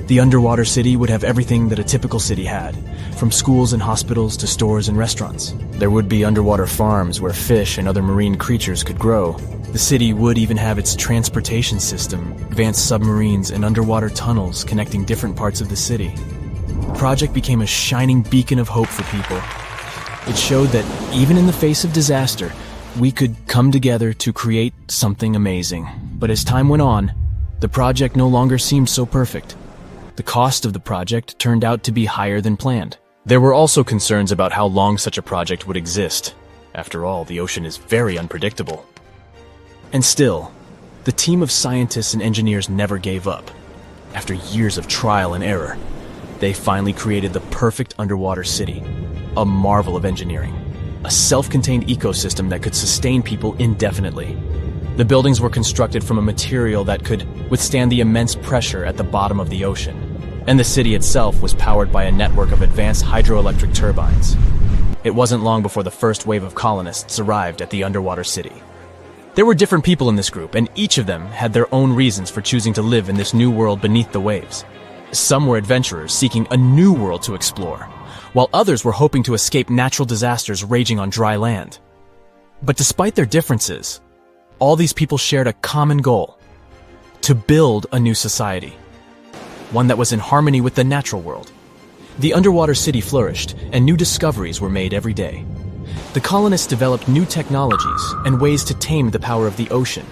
The underwater city would have everything that a typical city had, from schools and hospitals to stores and restaurants. There would be underwater farms where fish and other marine creatures could grow. The city would even have its transportation system, advanced submarines, and underwater tunnels connecting different parts of the city. The project became a shining beacon of hope for people. It showed that even in the face of disaster, we could come together to create something amazing. But as time went on, the project no longer seemed so perfect. The cost of the project turned out to be higher than planned. There were also concerns about how long such a project would exist. After all, the ocean is very unpredictable. And still, the team of scientists and engineers never gave up. After years of trial and error, they finally created the perfect underwater city, a marvel of engineering, a self-contained ecosystem that could sustain people indefinitely. The buildings were constructed from a material that could withstand the immense pressure at the bottom of the ocean, and the city itself was powered by a network of advanced hydroelectric turbines. It wasn't long before the first wave of colonists arrived at the underwater city. There were different people in this group, and each of them had their own reasons for choosing to live in this new world beneath the waves. Some were adventurers seeking a new world to explore, while others were hoping to escape natural disasters raging on dry land. But despite their differences, all these people shared a common goal: to build a new society, one that was in harmony with the natural world. The underwater city flourished, and new discoveries were made every day. The colonists developed new technologies and ways to tame the power of the ocean.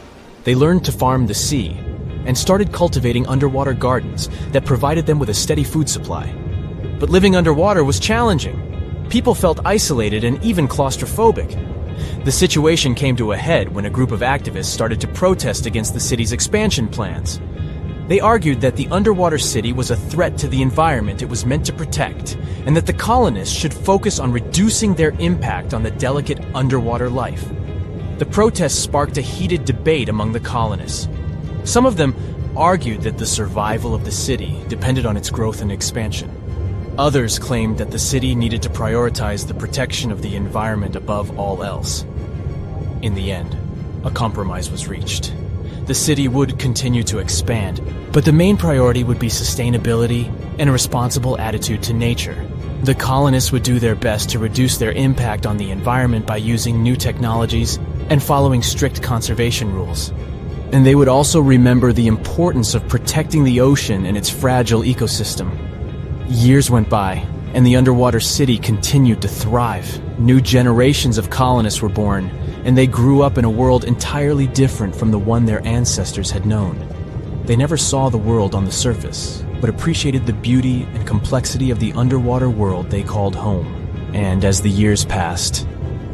They learned to farm the sea and started cultivating underwater gardens that provided them with a steady food supply. But living underwater was challenging. People felt isolated and even claustrophobic. The situation came to a head when a group of activists started to protest against the city's expansion plans. They argued that the underwater city was a threat to the environment it was meant to protect, and that the colonists should focus on reducing their impact on the delicate underwater life. The protests sparked a heated debate among the colonists. Some of them argued that the survival of the city depended on its growth and expansion. Others claimed that the city needed to prioritize the protection of the environment above all else. In the end, a compromise was reached. The city would continue to expand, but the main priority would be sustainability and a responsible attitude to nature. The colonists would do their best to reduce their impact on the environment by using new technologies and following strict conservation rules. And they would also remember the importance of protecting the ocean and its fragile ecosystem. Years went by, and the underwater city continued to thrive. New generations of colonists were born, and they grew up in a world entirely different from the one their ancestors had known. They never saw the world on the surface, but appreciated the beauty and complexity of the underwater world they called home. And as the years passed,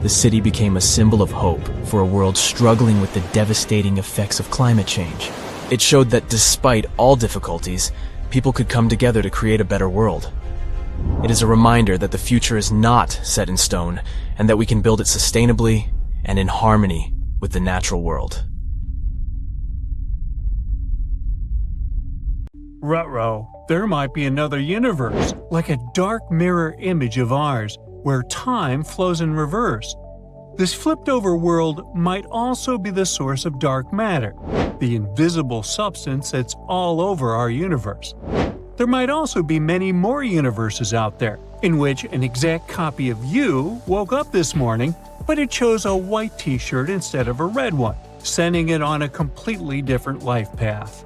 the city became a symbol of hope for a world struggling with the devastating effects of climate change. It showed that despite all difficulties, people could come together to create a better world. It is a reminder that the future is not set in stone, and that we can build it sustainably and in harmony with the natural world. Ruh-roh, there might be another universe, like a dark mirror image of ours, where time flows in reverse. This flipped-over world might also be the source of dark matter, the invisible substance that's all over our universe. There might also be many more universes out there, in which an exact copy of you woke up this morning, but it chose a white t-shirt instead of a red one, sending it on a completely different life path.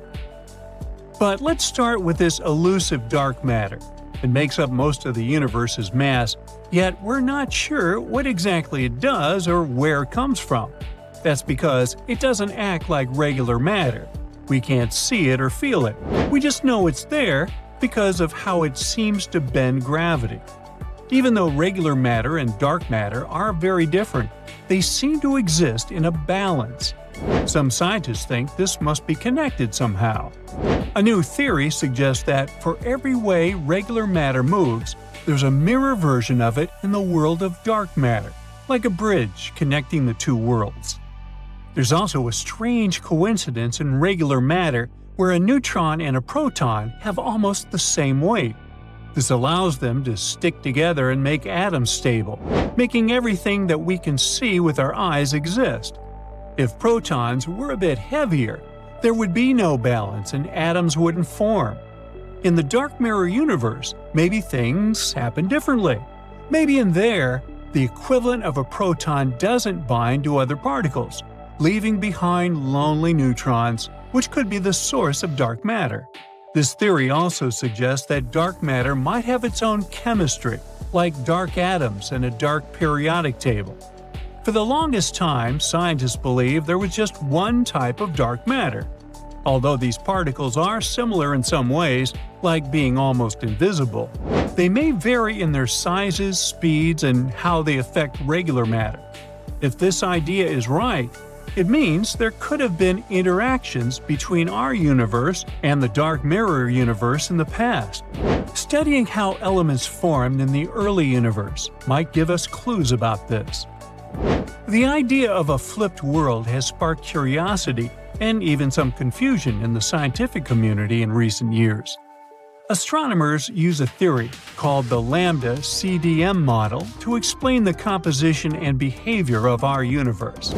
But let's start with this elusive dark matter. It makes up most of the universe's mass, yet we're not sure what exactly it does or where it comes from. That's because it doesn't act like regular matter. We can't see it or feel it. We just know it's there because of how it seems to bend gravity. Even though regular matter and dark matter are very different, they seem to exist in a balance. Some scientists think this must be connected somehow. A new theory suggests that for every way regular matter moves, there's a mirror version of it in the world of dark matter, like a bridge connecting the two worlds. There's also a strange coincidence in regular matter where a neutron and a proton have almost the same weight. This allows them to stick together and make atoms stable, making everything that we can see with our eyes exist. If protons were a bit heavier, there would be no balance and atoms wouldn't form. In the dark mirror universe, maybe things happen differently. Maybe in there, the equivalent of a proton doesn't bind to other particles, leaving behind lonely neutrons, which could be the source of dark matter. This theory also suggests that dark matter might have its own chemistry, like dark atoms and a dark periodic table. For the longest time, scientists believed there was just one type of dark matter. Although these particles are similar in some ways, like being almost invisible, they may vary in their sizes, speeds, and how they affect regular matter. If this idea is right, it means there could have been interactions between our universe and the dark mirror universe in the past. Studying how elements formed in the early universe might give us clues about this. The idea of a flipped world has sparked curiosity and even some confusion in the scientific community in recent years. Astronomers use a theory called the Lambda CDM model to explain the composition and behavior of our universe.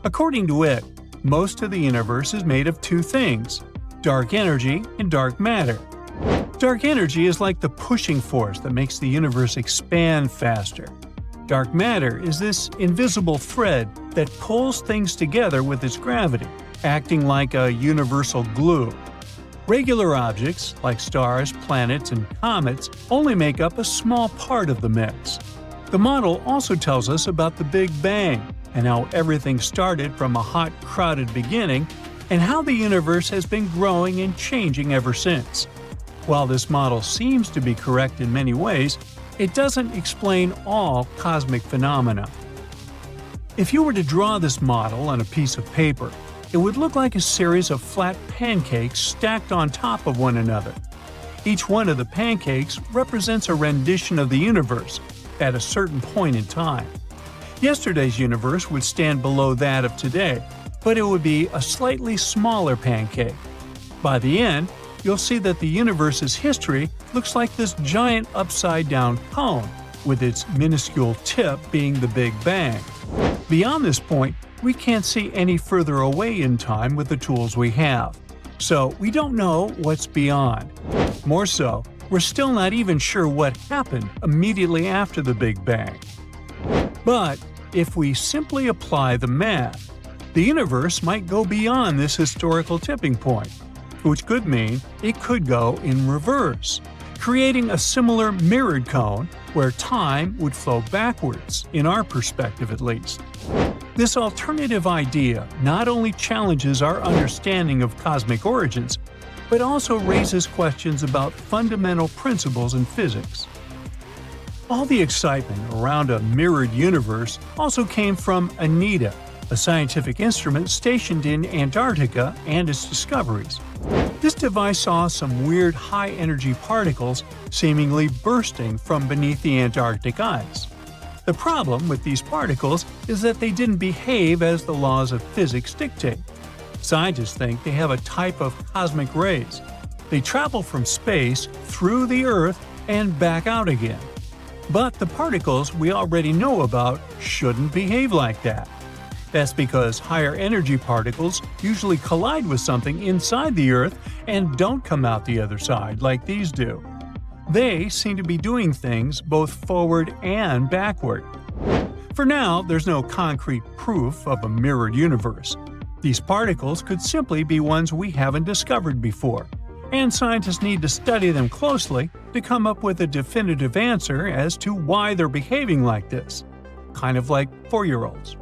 According to it, most of the universe is made of two things: dark energy and dark matter. Dark energy is like the pushing force that makes the universe expand faster. Dark matter is this invisible thread that pulls things together with its gravity, acting like a universal glue. Regular objects, like stars, planets, and comets, only make up a small part of the mix. The model also tells us about the Big Bang, and how everything started from a hot, crowded beginning, and how the universe has been growing and changing ever since. While this model seems to be correct in many ways, it doesn't explain all cosmic phenomena. If you were to draw this model on a piece of paper, it would look like a series of flat pancakes stacked on top of one another. Each one of the pancakes represents a rendition of the universe at a certain point in time. Yesterday's universe would stand below that of today, but it would be a slightly smaller pancake. By the end, you'll see that the universe's history looks like this giant upside-down cone, with its minuscule tip being the Big Bang. Beyond this point, we can't see any further away in time with the tools we have, so we don't know what's beyond. More so, we're still not even sure what happened immediately after the Big Bang. But if we simply apply the math, the universe might go beyond this historical tipping point, which could mean it could go in reverse, creating a similar mirrored cone where time would flow backwards, in our perspective at least. This alternative idea not only challenges our understanding of cosmic origins, but also raises questions about fundamental principles in physics. All the excitement around a mirrored universe also came from ANITA, a scientific instrument stationed in Antarctica, and its discoveries. This device saw some weird high-energy particles seemingly bursting from beneath the Antarctic ice. The problem with these particles is that they didn't behave as the laws of physics dictate. Scientists think they have a type of cosmic rays. They travel from space through the Earth and back out again. But the particles we already know about shouldn't behave like that. That's because higher energy particles usually collide with something inside the Earth and don't come out the other side like these do. They seem to be doing things both forward and backward. For now, there's no concrete proof of a mirrored universe. These particles could simply be ones we haven't discovered before, and scientists need to study them closely to come up with a definitive answer as to why they're behaving like this. Kind of like 4-year-olds.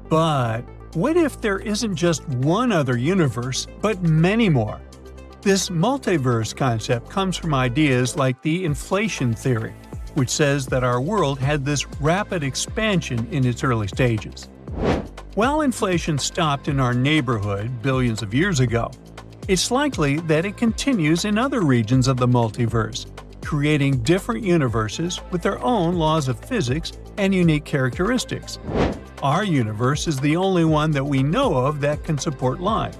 But what if there isn't just one other universe, but many more? This multiverse concept comes from ideas like the inflation theory, which says that our world had this rapid expansion in its early stages. While inflation stopped in our neighborhood billions of years ago, it's likely that it continues in other regions of the multiverse, creating different universes with their own laws of physics and unique characteristics. Our universe is the only one that we know of that can support life.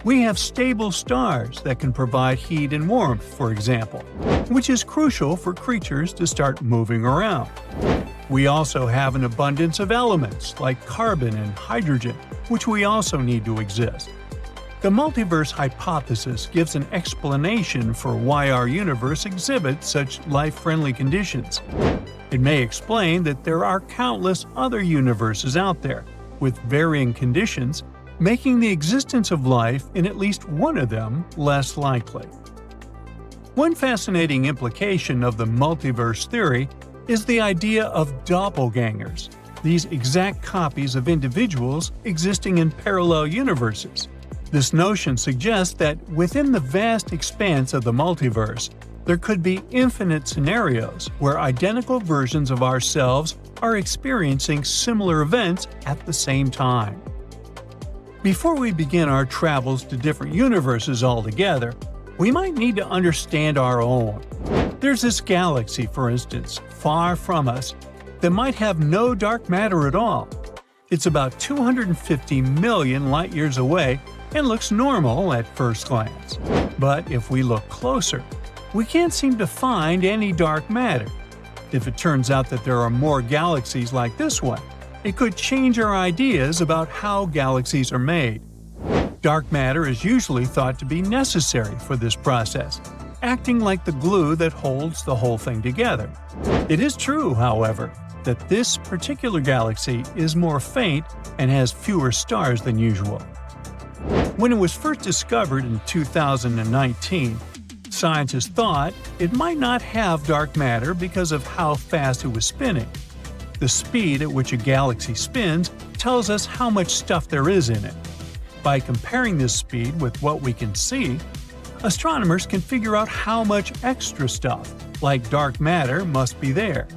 We have stable stars that can provide heat and warmth, for example, which is crucial for creatures to start moving around. We also have an abundance of elements like carbon and hydrogen, which we also need to exist. The multiverse hypothesis gives an explanation for why our universe exhibits such life-friendly conditions. It may explain that there are countless other universes out there, with varying conditions, making the existence of life in at least one of them less likely. One fascinating implication of the multiverse theory is the idea of doppelgangers, these exact copies of individuals existing in parallel universes. This notion suggests that within the vast expanse of the multiverse, there could be infinite scenarios where identical versions of ourselves are experiencing similar events at the same time. Before we begin our travels to different universes altogether, we might need to understand our own. There's this galaxy, for instance, far from us, that might have no dark matter at all. It's about 250 million light-years away and looks normal at first glance. But if we look closer, we can't seem to find any dark matter. If it turns out that there are more galaxies like this one, it could change our ideas about how galaxies are made. Dark matter is usually thought to be necessary for this process, acting like the glue that holds the whole thing together. It is true, however, that this particular galaxy is more faint and has fewer stars than usual. When it was first discovered in 2019, scientists thought it might not have dark matter because of how fast it was spinning. The speed at which a galaxy spins tells us how much stuff there is in it. By comparing this speed with what we can see, astronomers can figure out how much extra stuff, like dark matter, must be there.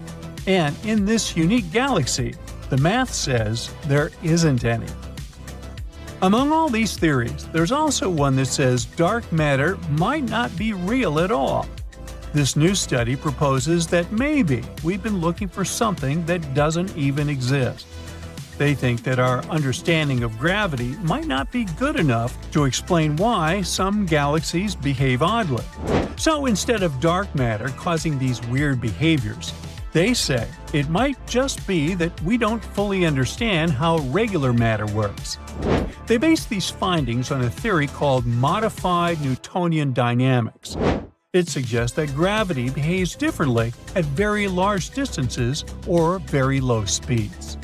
And in this unique galaxy, the math says there isn't any. Among all these theories, there's also one that says dark matter might not be real at all. This new study proposes that maybe we've been looking for something that doesn't even exist. They think that our understanding of gravity might not be good enough to explain why some galaxies behave oddly. So instead of dark matter causing these weird behaviors, they say it might just be that we don't fully understand how regular matter works. They base these findings on a theory called modified Newtonian dynamics. It suggests that gravity behaves differently at very large distances or very low speeds.